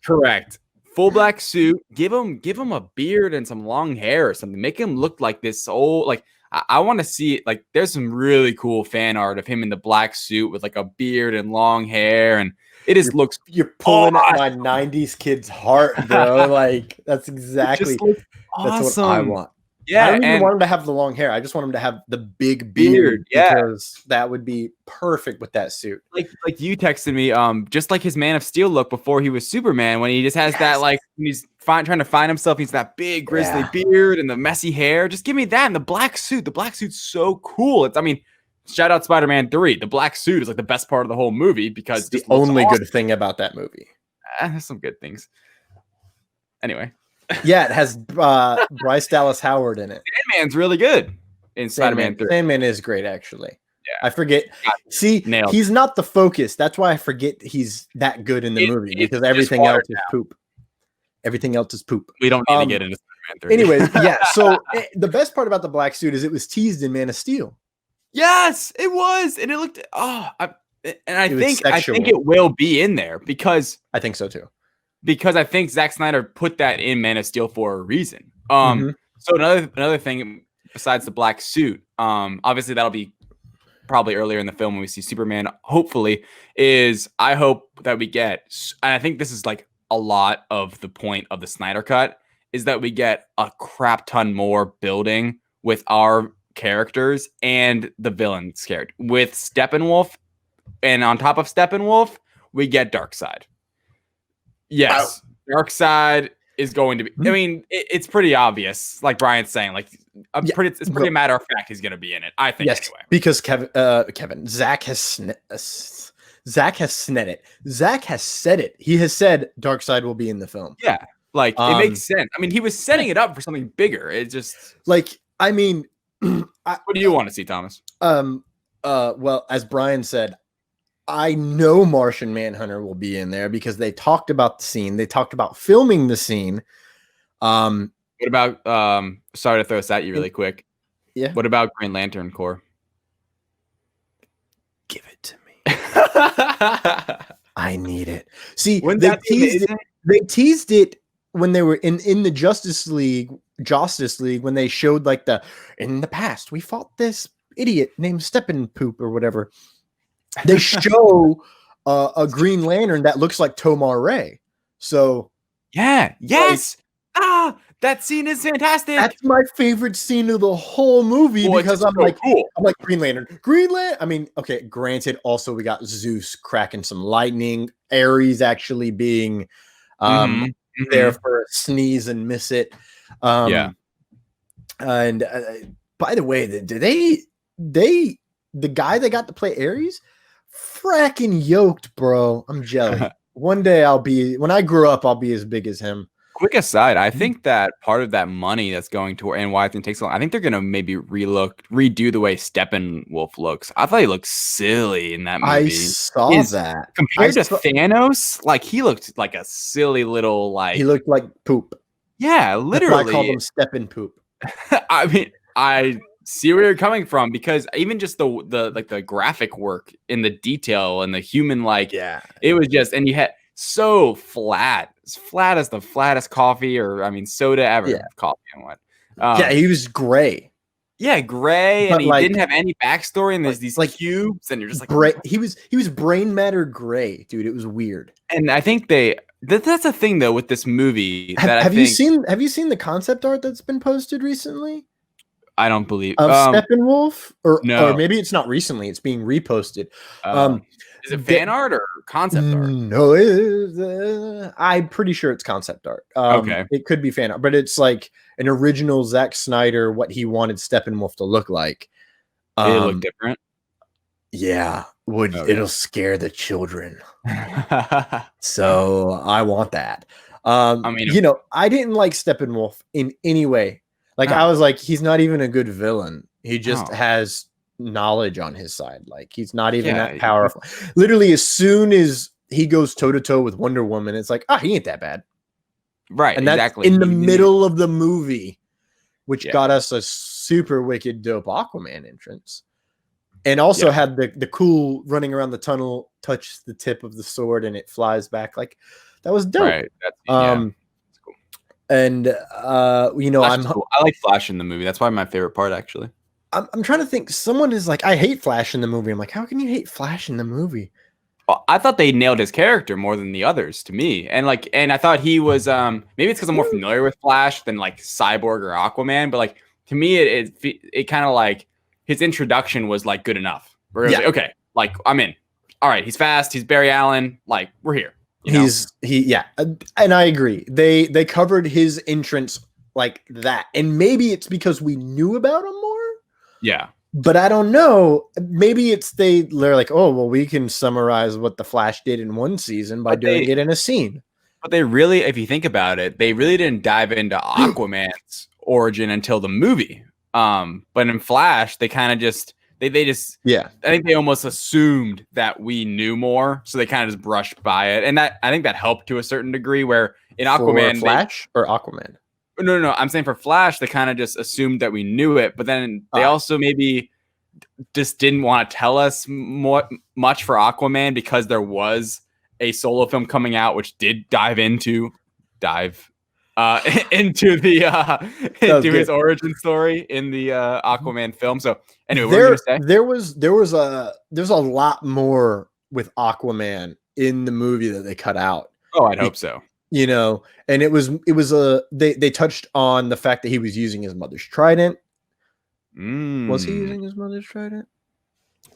Speaker 2: Correct. Full black suit. Give him a beard and some long hair or something. Make him look like this old, like I want to see it. Like there's some really cool fan art of him in the black suit with like a beard and long hair, and it just looks.
Speaker 1: You're pulling at my '90s kid's heart, bro. Like that's exactly that's what I want.
Speaker 2: Yeah,
Speaker 1: I don't even want him to have the long hair. I just want him to have the big beard. Because that would be perfect with that suit.
Speaker 2: Like you texted me, just like his Man of Steel look before he was Superman, when he just has that like when he's trying to find himself. He's that big grizzly beard and the messy hair. Just give me that and the black suit. The black suit's so cool. Shout out Spider-Man 3. The black suit is like the best part of the whole movie because
Speaker 1: it's the only good thing about that movie.
Speaker 2: There's some good things. Anyway.
Speaker 1: Yeah, it has Bryce Dallas Howard in it.
Speaker 2: Sandman's really good in Spider-Man 3.
Speaker 1: Sandman is great, actually.
Speaker 2: Yeah.
Speaker 1: I forget. See, he's not the focus. That's why I forget he's that good in the movie, because everything else is poop. Everything else is poop.
Speaker 2: We don't need to get into Spider-Man 3.
Speaker 1: Anyways, yeah. So the best part about the black suit is it was teased in Man of Steel.
Speaker 2: Yes, it was, and it looked. I think it will be in there because
Speaker 1: I think so too.
Speaker 2: Because I think Zack Snyder put that in Man of Steel for a reason. So another thing besides the black suit, obviously that'll be probably earlier in the film when we see Superman. Hopefully, is I hope that we get, and I think this is like a lot of the point of the Snyder cut, is that we get a crap ton more building with our characters and the villain's character with Steppenwolf, and on top of Steppenwolf, we get Darkseid. Yes, Darkseid is going to be. I mean, it's pretty obvious, like Brian's saying. Like, it's pretty matter of fact he's going to be in it. I think anyway.
Speaker 1: Because Zach has said it. He has said Darkseid will be in the film.
Speaker 2: Yeah, like it makes sense. I mean, he was setting it up for something bigger. It just
Speaker 1: like, I mean,
Speaker 2: what do you want to see, Thomas?
Speaker 1: Well, as Brian said, I know Martian Manhunter will be in there because they talked about the scene. They talked about filming the scene.
Speaker 2: What about sorry to throw this at you really quick.
Speaker 1: Yeah.
Speaker 2: What about Green Lantern Corps?
Speaker 1: Give it to me. I need it. See, they teased it when they were in the Justice League when they showed like in the past we fought this idiot named Steppenpoop or whatever. They show a Green Lantern that looks like Tomar Ray. So
Speaker 2: yeah, yes. That scene is fantastic.
Speaker 1: That's my favorite scene of the whole movie because I'm like Green Lantern. I mean, okay, granted, also we got Zeus cracking some lightning, Ares actually being there for a sneeze and miss it. And by the way, the guy that got to play Ares, fracking yoked, bro. I'm jealous. One day when I grow up, I'll be as big as him.
Speaker 2: Quick aside, I think that part of that money that's going to, and why I think it takes so long, I think they're gonna maybe redo the way Steppenwolf looks. I thought he looked silly in that movie.
Speaker 1: I saw that
Speaker 2: compared to Thanos. Like he looked like a silly little
Speaker 1: he looked like poop.
Speaker 2: Yeah, literally.
Speaker 1: That's why I called him Steppenpoop.
Speaker 2: I mean, I see where you're coming from because even just the graphic work in the detail and the human it was just, and you had so flat, as flat as the flattest coffee soda ever.
Speaker 1: Yeah.
Speaker 2: Coffee and what?
Speaker 1: He was gray.
Speaker 2: Yeah, gray, and he didn't have any backstory. And there's these cubes, and you're just like
Speaker 1: gray. He was brain matter gray, dude. It was weird.
Speaker 2: And I think that's a thing though with this movie.
Speaker 1: Have you seen the concept art that's been posted recently?
Speaker 2: I don't believe
Speaker 1: of Steppenwolf, or maybe it's not recently. It's being reposted.
Speaker 2: Is it fan art or concept art?
Speaker 1: No, I'm pretty sure it's concept art.
Speaker 2: Okay,
Speaker 1: it could be fan art, but it's like an original Zack Snyder, what he wanted Steppenwolf to look like.
Speaker 2: It look different.
Speaker 1: Yeah, it'll scare the children. So I want that. I didn't like Steppenwolf in any way. I was like, he's not even a good villain. He just has knowledge on his side. Like he's not even that powerful. Literally, as soon as he goes toe to toe with Wonder Woman, it's like, he ain't that bad.
Speaker 2: Right.
Speaker 1: And that's in the middle of the movie, which got us a super wicked dope Aquaman entrance. And also had the cool running around the tunnel, touch the tip of the sword and it flies back. Like that was dope.
Speaker 2: Right. That's cool.
Speaker 1: And
Speaker 2: Flash cool. I like Flash in the movie. That's probably my favorite part, actually.
Speaker 1: I'm trying to think. Someone is like, I hate Flash in the movie. I'm like, how can you hate Flash in the movie?
Speaker 2: Well, I thought they nailed his character more than the others to me. And I thought he was maybe it's because I'm more familiar with Flash than like Cyborg or Aquaman, but to me it kind of like his introduction was like good enough. Where it was like, okay, like I'm in. All right, he's fast, he's Barry Allen, like we're here. And I agree. They covered his entrance like that. And maybe it's because we knew about him more. Yeah.
Speaker 1: But I don't know. Maybe they're like, oh, well, we can summarize what the Flash did in one season by doing it in a scene.
Speaker 2: But they really, if you think about it, they really didn't dive into Aquaman's origin until the movie. But in Flash, they kind of just I think they almost assumed that we knew more, so they kind of just brushed by it, and I think that helped to a certain degree. Where in Aquaman,
Speaker 1: Flash or Aquaman.
Speaker 2: No. I'm saying for Flash, they kind of just assumed that we knew it, but then they also maybe just didn't want to tell us much for Aquaman because there was a solo film coming out which did dive into his origin story in the Aquaman film. So anyway, what were you gonna say?
Speaker 1: There's a lot more with Aquaman in the movie that they cut out.
Speaker 2: Oh, I'd hope so.
Speaker 1: And it was they touched on the fact that he was using his mother's trident. Was he using his mother's trident?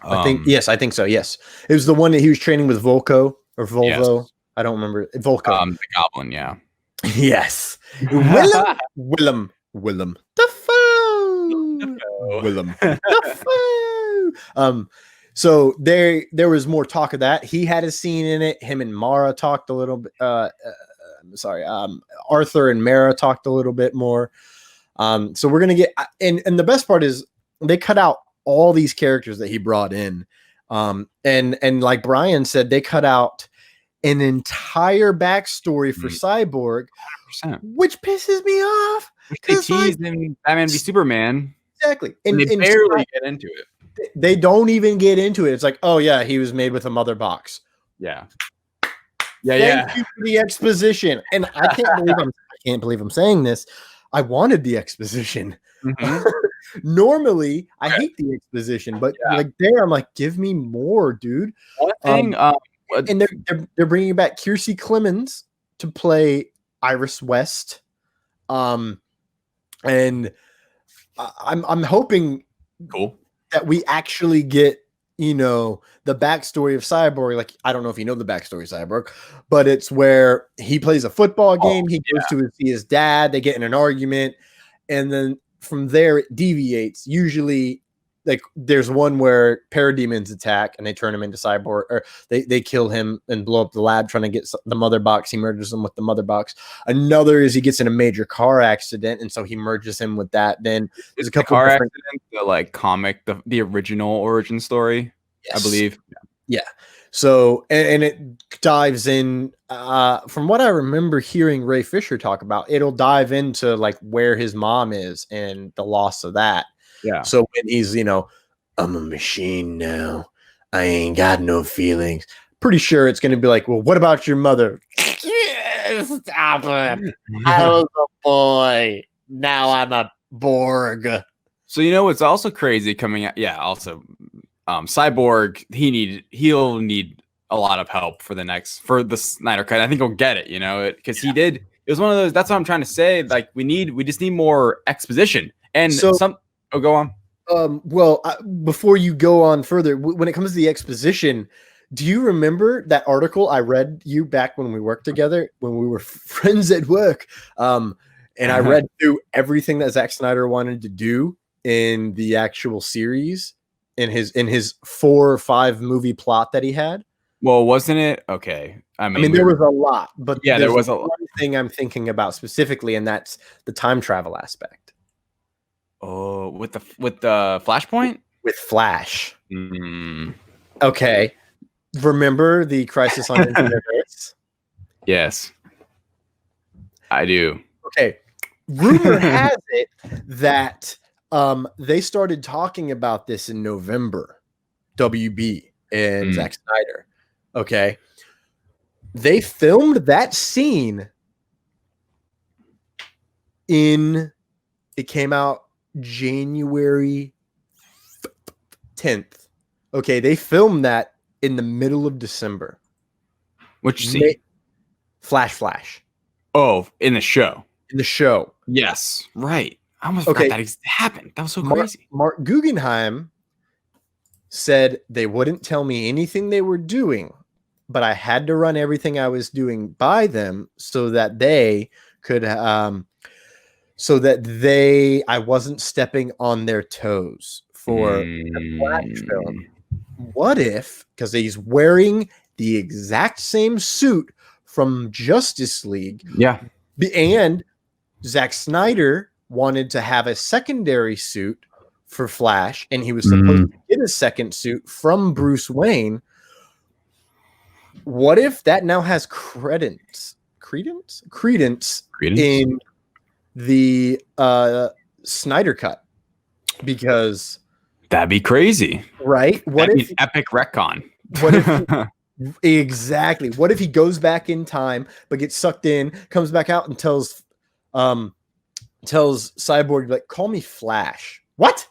Speaker 1: I think so. Yes, it was the one that he was training with Volvo. Yes. I don't remember. Volko.
Speaker 2: The Goblin. Yeah.
Speaker 1: Yes. Willem Dafoe. Willem Dafoe. So there was more talk of that. He had a scene in it. Him and Mara talked a little bit. Arthur and Mara talked a little bit more. So we're gonna get and the best part is they cut out all these characters that he brought in. And like Brian said, they cut out an entire backstory for Cyborg,
Speaker 2: 100%.
Speaker 1: which pisses me off.
Speaker 2: They tease in Batman v Superman.
Speaker 1: Exactly.
Speaker 2: And they barely get into it.
Speaker 1: They don't even get into it. It's like, oh yeah, he was made with a mother box.
Speaker 2: Yeah.
Speaker 1: Thank you for the exposition. And I can't believe I'm saying this. I wanted the exposition. Mm-hmm. Normally, I hate the exposition, but like there, I'm like, give me more, dude.
Speaker 2: One thing,
Speaker 1: and they're bringing back Kiersey Clemens to play Iris West, and I'm hoping that we actually get, you know, the backstory of Cyborg. Like, I don't know if you know the backstory of Cyborg, but it's where he plays a football game. He goes to see his dad. They get in an argument, and then from there it deviates. Usually, like there's one where parademons attack and they turn him into Cyborg, or they kill him and blow up the lab trying to get the mother box. He murders them with the mother box. Another is he gets in a major car accident, and so he merges him with that. Then there's a couple
Speaker 2: car accident, the like comic, the original origin story, I believe.
Speaker 1: Yeah. So and it dives in. From what I remember hearing Ray Fisher talk about, it'll dive into like where his mom is and the loss of that.
Speaker 2: Yeah.
Speaker 1: So when he's, you know, I'm a machine now, I ain't got no feelings. Pretty sure it's going to be like, well, what about your mother? Stop it. I was a boy. Now I'm a Borg.
Speaker 2: So, you know, what's also crazy coming out. Yeah. Also, Cyborg, he'll need a lot of help for the Snyder Cut. I think he'll get it, you know, because he did. It was one of those. That's what I'm trying to say. Like we just need more exposition and Oh, go on.
Speaker 1: Well, before you go on further, when it comes to the exposition, do you remember that article I read you back when we worked together, when we were friends at work? And I read through everything that Zack Snyder wanted to do in the actual series, in his 4 or 5 movie plot that he had.
Speaker 2: Well, wasn't it? Okay. I mean
Speaker 1: there was a lot, but
Speaker 2: yeah, there was a
Speaker 1: one thing I'm thinking about specifically, and that's the time travel aspect.
Speaker 2: Oh, with the Flashpoint?
Speaker 1: With Flash. Okay. Remember the Crisis on Infinite Earths?
Speaker 2: Yes. I do.
Speaker 1: Okay. Rumor has it that they started talking about this in November. WB and Zack Snyder. Okay. They filmed that scene it came out January 10th. Okay, they filmed that in the middle of December.
Speaker 2: Which scene?
Speaker 1: Flash.
Speaker 2: Oh, in the show.
Speaker 1: In the show.
Speaker 2: Yes, right. I almost forgot that happened. That was so crazy.
Speaker 1: Mark Guggenheim said they wouldn't tell me anything they were doing, but I had to run everything I was doing by them so that they could I wasn't stepping on their toes for the Flash film. What if, because he's wearing the exact same suit from Justice League, and Zack Snyder wanted to have a secondary suit for Flash, and he was supposed to get a second suit from Bruce Wayne. What if that now has credence in the Snyder Cut? Because
Speaker 2: that'd be crazy,
Speaker 1: right?
Speaker 2: What if epic retcon?
Speaker 1: What if exactly? What if he goes back in time but gets sucked in, comes back out, and tells Cyborg, like, call me Flash? What?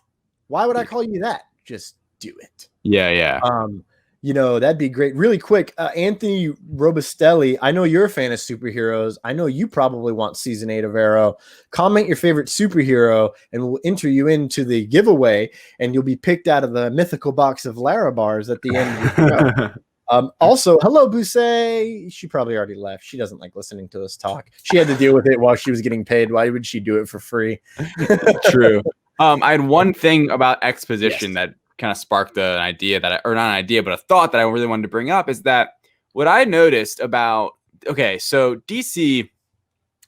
Speaker 1: Why would I call you that? Just do it.
Speaker 2: Yeah.
Speaker 1: You know, that'd be great. Really quick, Anthony Robustelli, I know you're a fan of superheroes. I know you probably want season 8 of Arrow. Comment your favorite superhero, and we'll enter you into the giveaway, and you'll be picked out of the mythical box of Lara bars at the end of the show. Also, hello, Busey. She probably already left. She doesn't like listening to us talk. She had to deal with it while she was getting paid. Why would she do it for free?
Speaker 2: True. I had one thing about exposition that kind of sparked an idea but a thought that I really wanted to bring up, is that what I noticed about, so DC,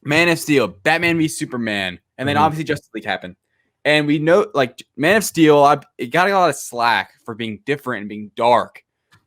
Speaker 2: Man of Steel, Batman v Superman, and then obviously Justice League happened. And we know, like, Man of Steel, it got a lot of slack for being different and being dark.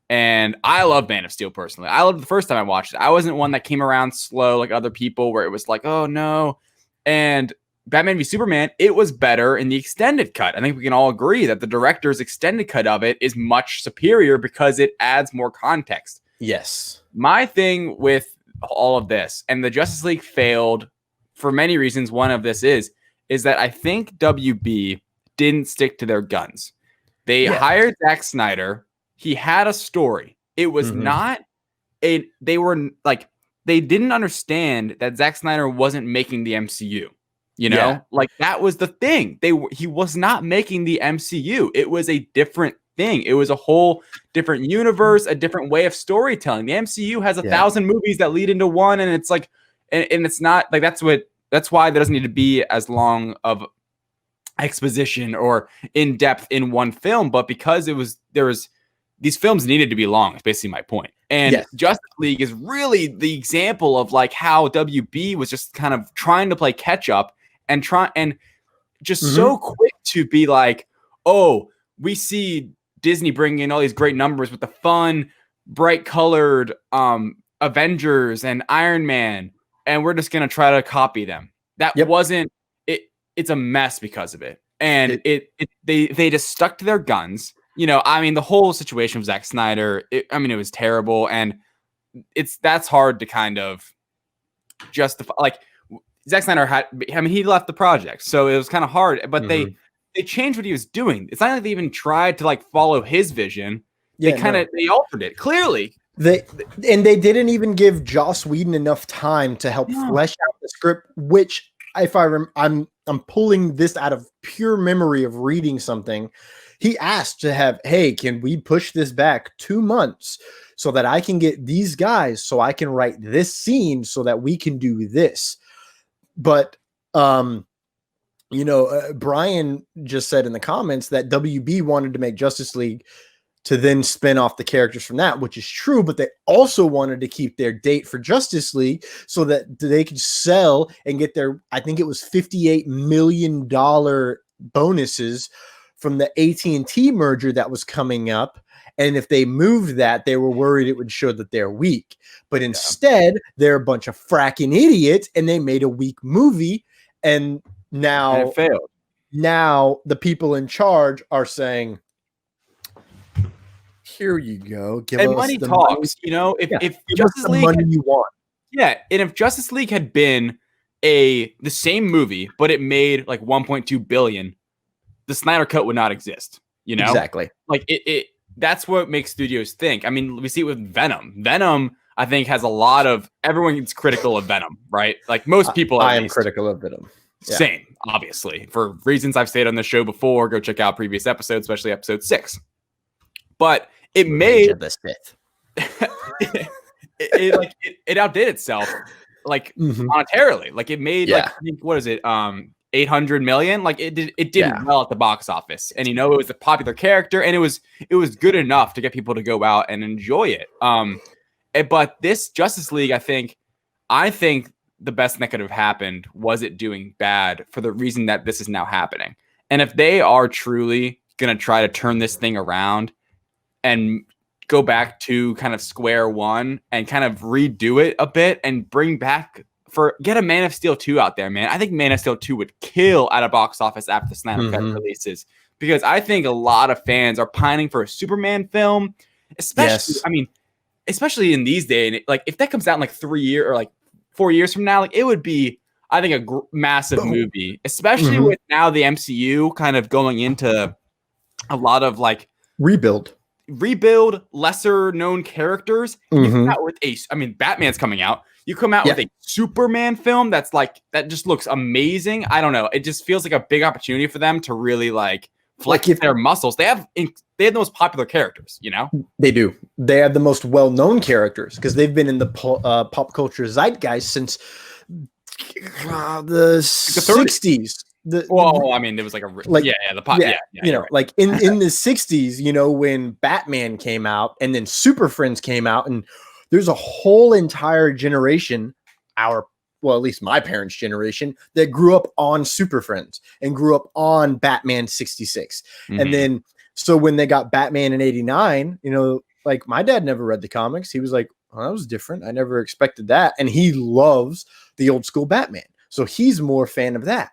Speaker 2: And I love Man of Steel personally. I loved it the first time I watched it. I wasn't one that came around slow like other people where it was like, oh no. And Batman v Superman, it was better in the extended cut. I think we can all agree that the director's extended cut of it is much superior because it adds more context.
Speaker 1: Yes.
Speaker 2: My thing with all of this, and the Justice League failed for many reasons. One of this is that I think WB didn't stick to their guns. They hired Zack Snyder. He had a story. It was not they were like, they didn't understand that Zack Snyder wasn't making the MCU. You know, like that was the thing. He was not making the MCU. It was a different thing. It was a whole different universe, a different way of storytelling. The MCU has 1,000 movies that lead into one, and it's like, and it's not like that's why there doesn't need to be as long of exposition or in depth in one film. But because these films needed to be long. It's basically my point. And Justice League is really the example of like how WB was just kind of trying to play catch up and so quick to be like, oh, we see Disney bringing in all these great numbers with the fun, bright colored Avengers and Iron Man, and we're just gonna try to copy them. That wasn't it. It's a mess because of it, and they just stuck to their guns. You know, I mean, the whole situation with Zack Snyder, it was terrible, and that's hard to kind of justify. Like, Zack Snyder he left the project, so it was kind of hard, but they changed what he was doing. It's not like they even tried to like follow his vision. They they altered it clearly.
Speaker 1: They didn't even give Joss Whedon enough time to help flesh out the script, which if I'm pulling this out of pure memory of reading something. He asked to have, hey, can we push this back 2 months so that I can get these guys so I can write this scene so that we can do this. But, Brian just said in the comments that WB wanted to make Justice League to then spin off the characters from that, which is true, but they also wanted to keep their date for Justice League so that they could sell and get their, I think it was $58 million bonuses from the AT&T merger that was coming up. And if they moved that, they were worried it would show that they're weak. But instead, they're a bunch of fracking idiots, and they made a weak movie. And now
Speaker 2: it failed.
Speaker 1: Now the people in charge are saying, here you go. Give
Speaker 2: and
Speaker 1: us
Speaker 2: money
Speaker 1: the
Speaker 2: talks.
Speaker 1: money.
Speaker 2: You know, if
Speaker 1: Give
Speaker 2: Justice
Speaker 1: us the
Speaker 2: League
Speaker 1: money you want.
Speaker 2: Yeah, and if Justice League had been the same movie, but it made like 1.2 billion, the Snyder Cut would not exist. You know,
Speaker 1: exactly.
Speaker 2: Like it. That's what makes studios think. I mean, we see it with Venom. Venom, I think, has a lot of everyone's critical of Venom, right? Like most people.
Speaker 1: I am critical of Venom.
Speaker 2: Yeah. Same, obviously, for reasons I've stated on the show before. Go check out previous episodes, especially episode 6. But it made
Speaker 1: the Sith.
Speaker 2: it outdid itself, like monetarily. Like it made like, I think, what is it? 800 million. Like it did well at the box office, and it was a popular character, and it was good enough to get people to go out and enjoy it. But this Justice League, I think the best thing that could have happened was it doing bad for the reason that this is now happening. And if they are truly going to try to turn this thing around and go back to kind of square one and kind of redo it a bit and bring back get a Man of Steel 2 out there, man. I think Man of Steel 2 would kill at a box office after the Snyder Cut releases, because I think a lot of fans are pining for a Superman film, especially in these days. Like if that comes out in like 3 years or like 4 years from now, like it would be, I think, a massive movie, especially with now the MCU kind of going into a lot of like rebuild lesser known characters. You come out with Batman's coming out. You come out with a Superman film that just looks amazing. I don't know. It just feels like a big opportunity for them to really like flex their muscles. They have the most popular characters, you know?
Speaker 1: They do. They have the most well-known characters because they've been in the pop culture zeitgeist since the 60s.
Speaker 2: There was like
Speaker 1: like in the 60s, when Batman came out and then Super Friends came out, and there's a whole entire generation, our well, at least my parents' generation, that grew up on Super Friends and grew up on Batman 66. And then, so when they got Batman in 89, you know, like my dad never read the comics. He was like, oh, that was different. I never expected that. And he loves the old school Batman. So he's more a fan of that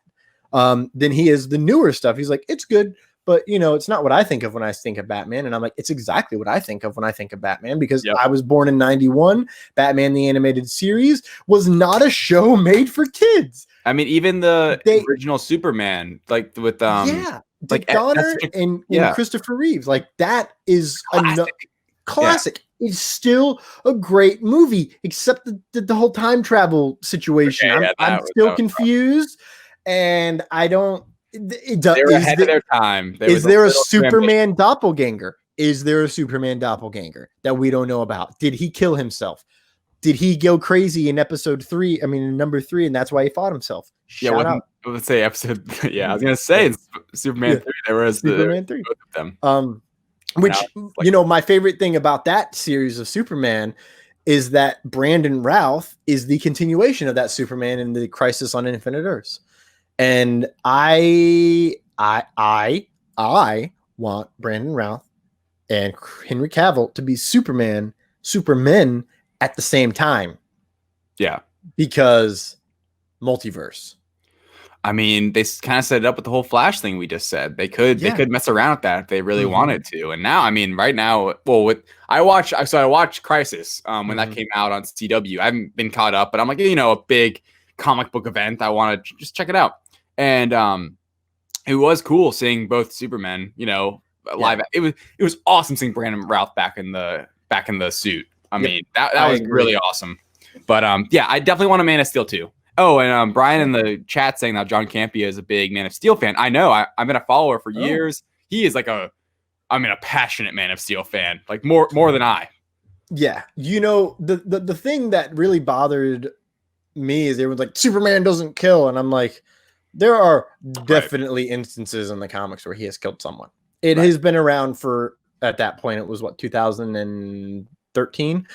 Speaker 1: than he is the newer stuff. He's like, it's good, but you know, it's not what I think of when I think of Batman. And I'm like, it's exactly what I think of when I think of Batman, because I was born in 91. Batman, the animated series, was not a show made for kids.
Speaker 2: I mean, even the original Superman, like with
Speaker 1: Dick Donner and Christopher Reeves, like that is classic. It's still a great movie, except the whole time travel situation. I'm still confused, and I don't. They're
Speaker 2: ahead of their time.
Speaker 1: Is there a Superman doppelganger? Is there a Superman doppelganger that we don't know about? Did he kill himself? Did he go crazy in episode 3? I mean, in number 3, and that's why he fought himself. Shout out.
Speaker 2: Let's say episode. Yeah, I was gonna say Superman 3. There was
Speaker 1: Superman 3.
Speaker 2: Both of them.
Speaker 1: Which, you know, my favorite thing about that series of Superman is that Brandon Routh is the continuation of that Superman in the Crisis on Infinite Earths. And I want Brandon Routh and Henry Cavill to be Supermen at the same time.
Speaker 2: Yeah.
Speaker 1: Because multiverse.
Speaker 2: I mean, they kind of set it up with the whole Flash thing we just said. They could mess around with that if they really wanted to. And now, I mean, right now, well, I watched Crisis when that came out on CW. I haven't been caught up, but I'm like, you know, a big comic book event. I want to just check it out. And it was cool seeing both Supermen, you know, live. It was awesome seeing Brandon Routh back in the suit. I mean, that was really awesome. But I definitely want a Man of Steel too. Oh, and Brian in the chat saying that John Campea is a big Man of Steel fan. I know. I've been a follower for years. He is like a passionate Man of Steel fan, like more than I.
Speaker 1: Yeah. You know, the thing that really bothered me is everyone's like, Superman doesn't kill. And I'm like, there are definitely instances in the comics where he has killed someone. It has been around for, at that point, it was 2013?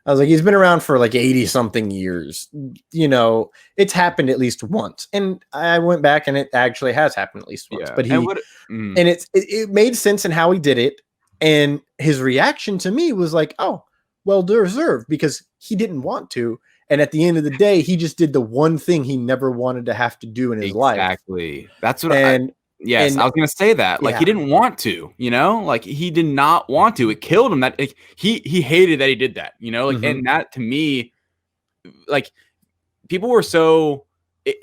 Speaker 1: I was like, he's been around for like 80 something years. You know, it's happened at least once. And I went back and it actually has happened at least once. But it made sense in how he did it. And his reaction to me was like, oh, well deserved, because he didn't want to. And at the end of the day, he just did the one thing he never wanted to have to do in his life.
Speaker 2: Exactly. That's what I was going to say that. Like, he didn't want to, you know? Like, he did not want to. It killed him. That like, he hated that he did that, you know? Like, and that, to me, like, people were so...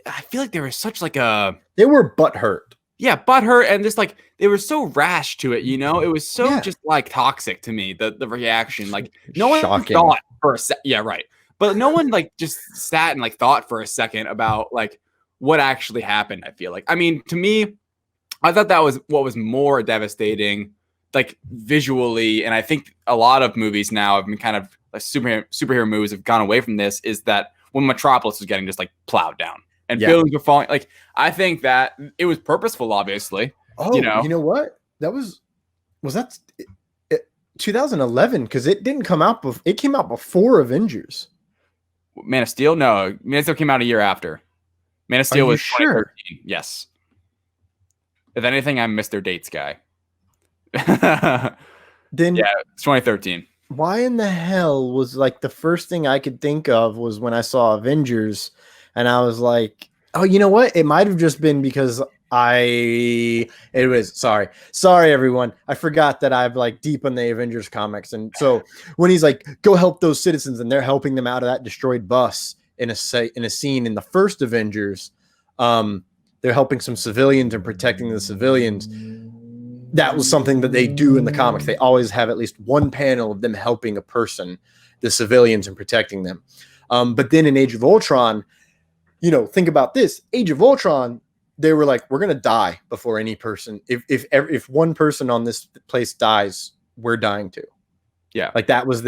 Speaker 2: I feel like they were such, like, a...
Speaker 1: They were butthurt.
Speaker 2: Yeah, butthurt, and just, like, they were so rash to it, you know? It was so just, like, toxic to me, the reaction. Like, no one thought for a second... Yeah, right. But no one, like, just sat and, like, thought for a second about, like, what actually happened, I feel like. I mean, to me... I thought that was what was more devastating, like visually, and I think a lot of movies now have been kind of like superhero movies have gone away from this, is that when Metropolis was getting just like plowed down and buildings were falling. Like, I think that it was purposeful, obviously.
Speaker 1: Oh, you know what? That was that 2011, because it didn't come out. It came out before Avengers.
Speaker 2: Man of Steel? No, Man of Steel came out a year after. Man of Steel was 2013. Yes. If anything, I'm Mr. Dates guy.
Speaker 1: Then
Speaker 2: it's 2013.
Speaker 1: Why in the hell was like the first thing I could think of was when I saw Avengers, and I was like, oh, you know what? It might have just been because sorry everyone. I forgot that I've like deep in the Avengers comics. And so when he's like, go help those citizens, and they're helping them out of that destroyed bus in a scene in the first Avengers, they're helping some civilians and protecting the civilians. That was something that they do in the comics. They always have at least one panel of them helping a person, the civilians, and protecting them. But then in Age of Ultron, you know, think about this. Age of Ultron, they were like, we're going to die before any person. If one person on this place dies, we're dying too.
Speaker 2: Yeah.
Speaker 1: Like that was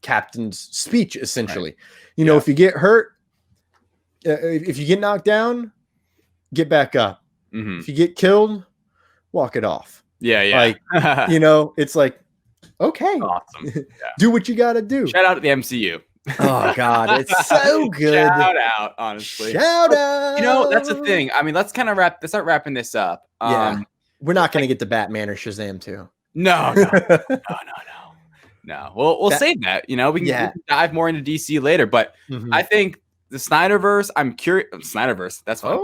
Speaker 1: Captain's speech, essentially. Right. You know, if you get hurt, if you get knocked down, get back up. Mm-hmm. If you get killed, walk it off.
Speaker 2: Yeah.
Speaker 1: Like, you know, it's like, okay,
Speaker 2: awesome. Yeah.
Speaker 1: Do what you got to do.
Speaker 2: Shout out to the MCU.
Speaker 1: Oh God, it's so good.
Speaker 2: Shout out, honestly.
Speaker 1: Shout out.
Speaker 2: You know, that's the thing. I mean, let's start wrapping this up.
Speaker 1: Yeah, we're not gonna get to Batman or Shazam too.
Speaker 2: No. We'll save that. You know, we can dive more into DC later. But I think the Snyderverse. I'm curious. Snyderverse. That's fine.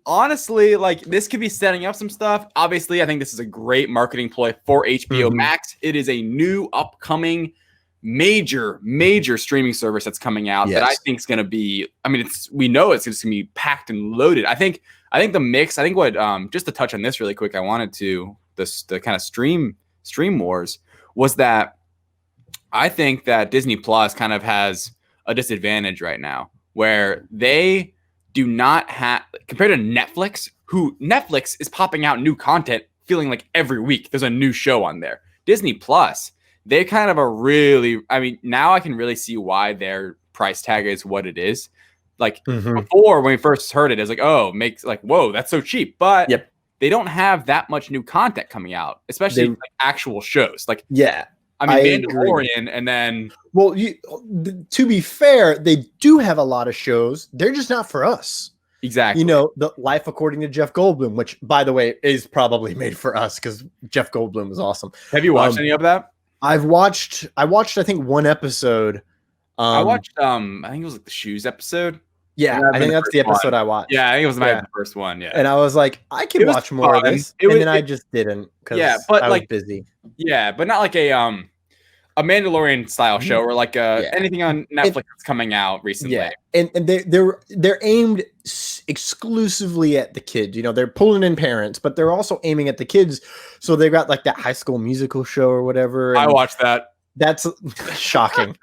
Speaker 2: Honestly, like this could be setting up some stuff. Obviously, I think this is a great marketing ploy for HBO Max. It is a new upcoming major streaming service that's coming out that I think is going to be, I mean, we know it's just going to be packed and loaded. I think the mix, I think what, just to touch on this really quick, I wanted to, the kind of stream wars was that I think that Disney Plus kind of has a disadvantage right now where they do not have, compared to Netflix, who Netflix is popping out new content feeling like every week there's a new show on there. Disney Plus, they kind of are really, I mean, now I can really see why their price tag is what it is. Like before, when we first heard it, it's like, oh, makes like, whoa, that's so cheap. But they don't have that much new content coming out, especially like actual shows. Like, I mean, Mandalorian, and then.
Speaker 1: Well, to be fair, they do have a lot of shows. They're just not for us.
Speaker 2: Exactly.
Speaker 1: You know, the Life According to Jeff Goldblum, which, by the way, is probably made for us because Jeff Goldblum is awesome.
Speaker 2: Have you watched any of that?
Speaker 1: I watched, I think, one episode.
Speaker 2: I watched, I think it was like the Shoes episode.
Speaker 1: Yeah, I think that's the episode I watched.
Speaker 2: Yeah, I think it was the first one. Yeah,
Speaker 1: and I was like, I can watch more of this, and then I just didn't because I was busy.
Speaker 2: Yeah, but not like a Mandalorian style show or like anything on Netflix that's coming out recently.
Speaker 1: Yeah, and they're aimed exclusively at the kids. You know, they're pulling in parents, but they're also aiming at the kids. So they've got like that High School Musical show or whatever.
Speaker 2: I watched that.
Speaker 1: That's shocking.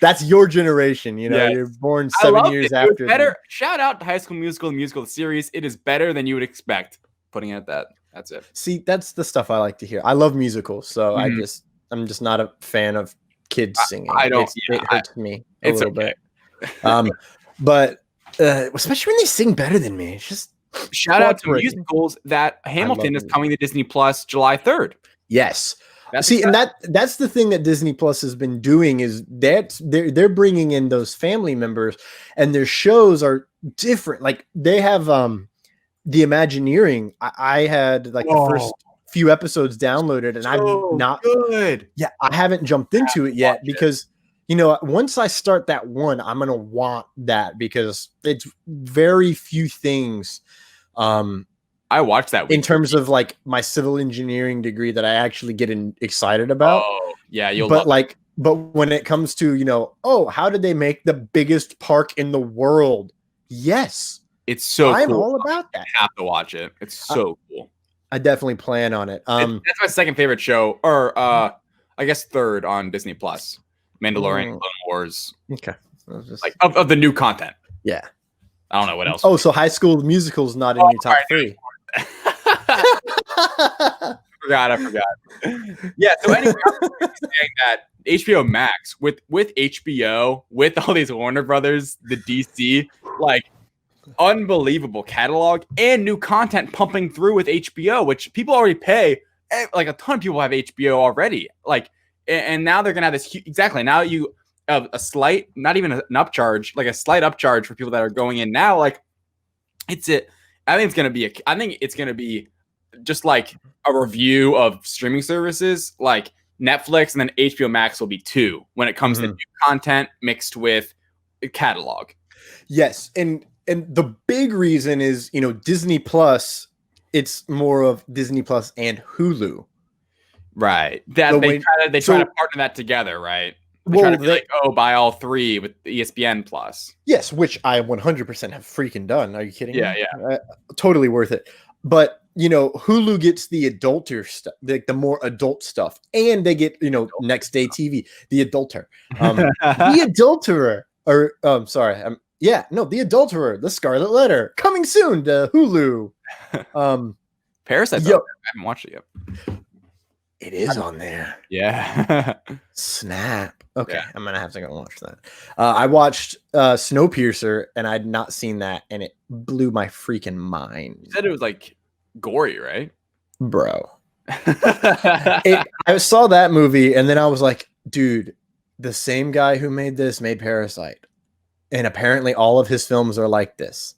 Speaker 1: That's your generation, you know. You're born 7 years after.
Speaker 2: Better. Shout out to High School Musical, the musical series. It is better than you would expect. Putting it at that. That's it.
Speaker 1: See, that's the stuff I like to hear. I love musicals, so I'm just not a fan of kids singing. It hurts me a little bit. But especially when they sing better than me. It's just
Speaker 2: shout out to musicals that Hamilton is coming to Disney Plus July 3rd.
Speaker 1: Yes. And that's the thing that Disney Plus has been doing is that they're bringing in those family members, and their shows are different. Like they have the Imagineering. I had like the first few episodes downloaded, and I'm not
Speaker 2: good.
Speaker 1: Yeah, I haven't jumped into it yet because you know once I start that one, I'm gonna want that because it's very few things.
Speaker 2: I watched that
Speaker 1: in terms of like my civil engineering degree that I actually get excited about.
Speaker 2: Oh, yeah,
Speaker 1: but when it comes to, you know, how did they make the biggest park in the world? Yes.
Speaker 2: It's so
Speaker 1: I'm
Speaker 2: cool.
Speaker 1: all about that.
Speaker 2: I have to watch it. It's so cool.
Speaker 1: I definitely plan on it.
Speaker 2: That's my second favorite show, or I guess third on Disney Plus. Mandalorian, Clone Wars.
Speaker 1: Okay.
Speaker 2: Like of the new content.
Speaker 1: Yeah.
Speaker 2: I don't know what else.
Speaker 1: Oh, so High School Musical's not in your top 3.
Speaker 2: I forgot. Yeah. So anyway, I'm saying that HBO Max with HBO with all these Warner Brothers, the DC, like unbelievable catalog and new content pumping through with HBO, which people already pay. Like a ton of people have HBO already. Like, and now they're gonna have this exactly. Now you have a slight, not even an upcharge, like a slight upcharge for people that are going in now. Like, it's it. I think it's gonna be just like a review of streaming services, like Netflix, and then HBO Max will be 2 when it comes to new content mixed with catalog.
Speaker 1: Yes, and the big reason is, you know, Disney Plus. It's more of Disney Plus and Hulu,
Speaker 2: right? That they try to partner that together, right? They try to be like, buy all 3 with the ESPN Plus.
Speaker 1: Yes, which I 100% have freaking done. Are you kidding me?
Speaker 2: Yeah.
Speaker 1: Totally worth it. But, you know, Hulu gets the adulter stuff, the more adult stuff. And they get, you know, next day TV, the adulter. The adulterer. Or, the adulterer, the Scarlet Letter. Coming soon to Hulu.
Speaker 2: Parasite, I haven't watched it yet.
Speaker 1: It is on there.
Speaker 2: Yeah.
Speaker 1: Snap. Okay, yeah. I'm gonna have to go watch that. I watched Snowpiercer, and I'd not seen that, and it blew my freaking mind.
Speaker 2: You said it was like gory, right?
Speaker 1: Bro. I saw that movie, and then I was like, dude, the same guy who made this made Parasite. And apparently all of his films are like this.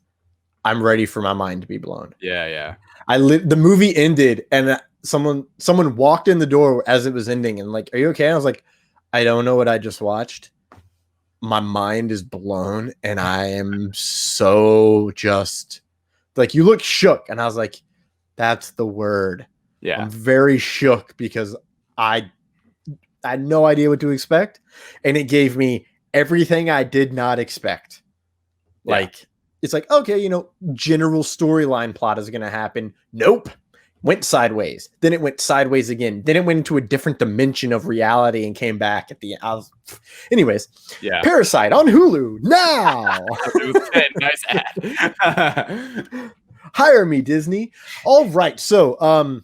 Speaker 1: I'm ready for my mind to be blown.
Speaker 2: Yeah.
Speaker 1: The movie ended and someone walked in the door as it was ending and like, are you okay? And I was like, I don't know what I just watched. My mind is blown and I am so just like, you look shook. And I was like, that's the word.
Speaker 2: Yeah.
Speaker 1: I'm very shook because I had no idea what to expect. And it gave me everything I did not expect. Like, it's like, okay, general storyline plot is going to happen. Nope. Went sideways. Then it went sideways again. Then it went into a different dimension of reality and came back at the end. Anyways, Parasite on Hulu now.
Speaker 2: Nice ad.
Speaker 1: Hire me, Disney. All right. So,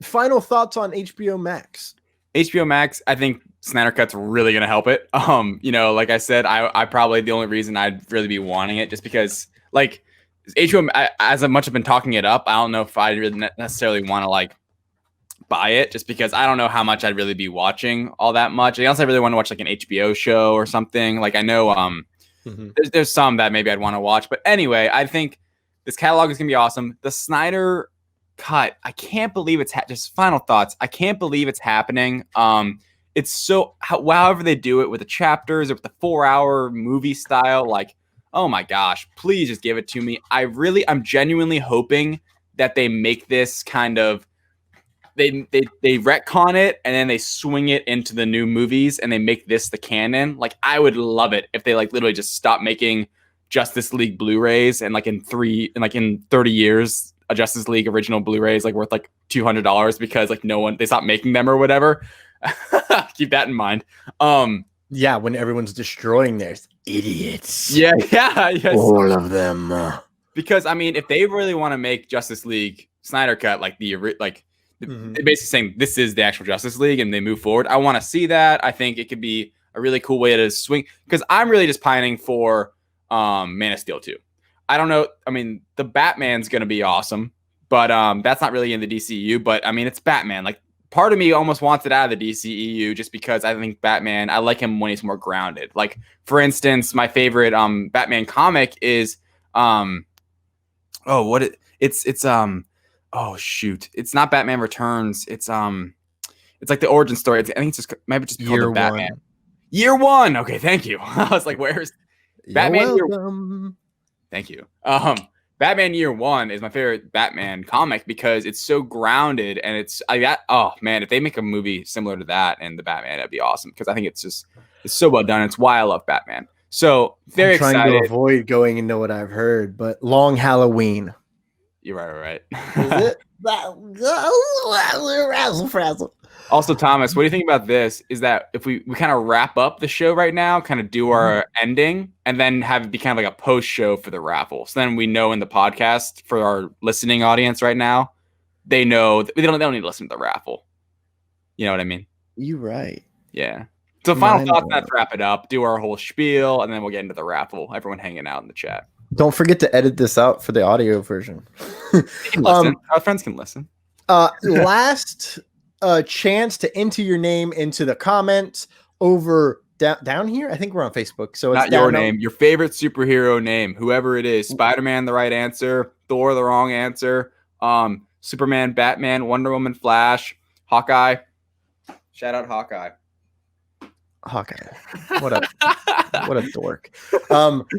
Speaker 1: final thoughts on HBO Max.
Speaker 2: HBO Max, I think Snyder Cut's really gonna help it. Like I said, I probably the only reason I'd really be wanting it just because like HBO, as much as I've been talking it up, I don't know if I really necessarily want to like buy it just because I don't know how much I'd really be watching all that much. I also really want to watch like an HBO show or something. Like I know there's some that maybe I'd want to watch, but anyway, I think this catalog is gonna be awesome. The Snyder Cut, I can't believe it's just final thoughts. I can't believe it's happening. It's so however they do it with the chapters or with the 4-hour movie style, like. Oh my gosh, please just give it to me. I'm genuinely hoping that they make this kind of they retcon it and then they swing it into the new movies and they make this the canon. Like I would love it if they like literally just stop making Justice League Blu-rays and like in 30 years a Justice League original Blu-ray is like worth like $200 because like they stopped making them or whatever. Keep that in mind.
Speaker 1: Yeah, when everyone's destroying theirs. Idiots.
Speaker 2: Yeah, yes.
Speaker 1: All of them.
Speaker 2: Because I mean, if they really want to make Justice League Snyder Cut like they're basically saying this is the actual Justice League and they move forward, I want to see that. I think it could be a really cool way to swing because I'm really just pining for Man of Steel 2. I don't know. I mean, the Batman's gonna be awesome, but that's not really in the DCU. But I mean, it's Batman. Like part of me almost wants it out of the DCEU just because I think Batman, I like him when he's more grounded. Like, for instance, my favorite Batman comic is it's not Batman Returns. It's like the origin story. I think it's just maybe just called Batman. Year One. Okay, thank you. I was like, where's Batman Year One? Thank you. Batman Year One is my favorite Batman comic because it's so grounded and if they make a movie similar to that and the Batman, that'd be awesome because I think it's so well done. It's why I love Batman. So very excited.
Speaker 1: Trying to avoid going into what I've heard, but Long Halloween.
Speaker 2: You're right.
Speaker 1: Is it?
Speaker 2: Also, Thomas, what do you think about this? Is that if we kind of wrap up the show right now, kind of do our ending, and then have it be kind of like a post show for the raffle? So then we know in the podcast for our listening audience right now, they know that they don't need to listen to the raffle. You know what I mean?
Speaker 1: You're right.
Speaker 2: Yeah. So final thoughts, let's wrap it up, do our whole spiel, and then we'll get into the raffle. Everyone hanging out in the chat.
Speaker 1: Don't forget to edit this out for the audio version.
Speaker 2: You can listen. Our friends can listen.
Speaker 1: Last chance to enter your name into the comments over down here. I think we're on Facebook. So it's
Speaker 2: not your name, your favorite superhero name, whoever it is. Spider-Man, the right answer. Thor, the wrong answer. Superman, Batman, Wonder Woman, Flash, Hawkeye. Shout out Hawkeye.
Speaker 1: What a dork.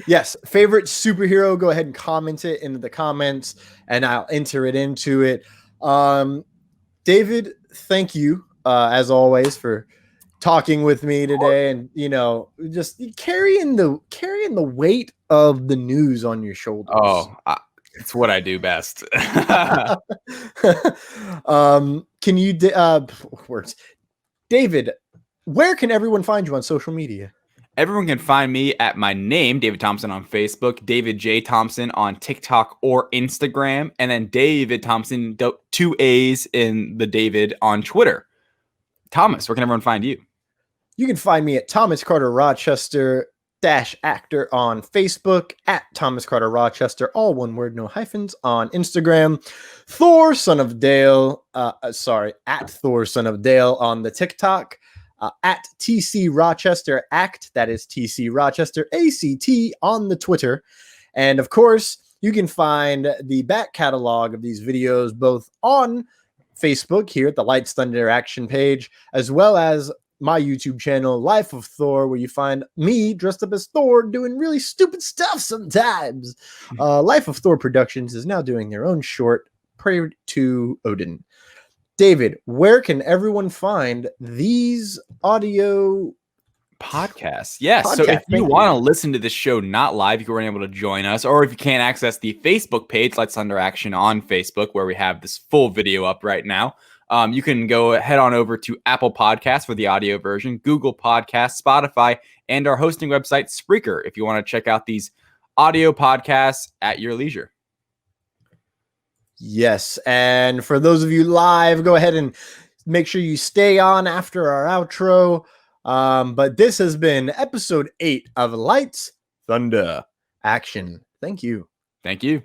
Speaker 1: Yes, favorite superhero, go ahead and comment it into the comments and I'll enter it into it. David, thank you as always for talking with me today and just carrying the weight of the news on your shoulders.
Speaker 2: It's what I do best.
Speaker 1: Can you words, David, where can everyone find you on social media?
Speaker 2: Everyone can find me at my name, David Thompson, on Facebook, David J. Thompson on TikTok or Instagram, and then David Thompson, 2 A's in the David on Twitter. Thomas, where can everyone find you?
Speaker 1: You can find me at Thomas Carter Rochester -actor on Facebook, at Thomas Carter Rochester, all one word, no hyphens, on Instagram. Thor, son of Dale, at Thor, son of Dale on the TikTok. at TC Rochester Act. That is TC Rochester ACT on the Twitter. And of course, you can find the back catalog of these videos both on Facebook here at the Lights Thunder Action page, as well as my YouTube channel, Life of Thor, where you find me dressed up as Thor doing really stupid stuff sometimes. Life of Thor Productions is now doing their own short, Pray to Odin. David, where can everyone find these audio
Speaker 2: podcasts? Yes. So if you want to listen to this show not live, you weren't able to join us, or if you can't access the Facebook page, Lights Thunder Action on Facebook, where we have this full video up right now, you can head on over to Apple Podcasts for the audio version, Google Podcasts, Spotify, and our hosting website, Spreaker, if you want to check out these audio podcasts at your leisure.
Speaker 1: Yes, and for those of you live, go ahead and make sure you stay on after our outro. But this has been episode 8 of Lights, Thunder, Action. Thank you.
Speaker 2: Thank you.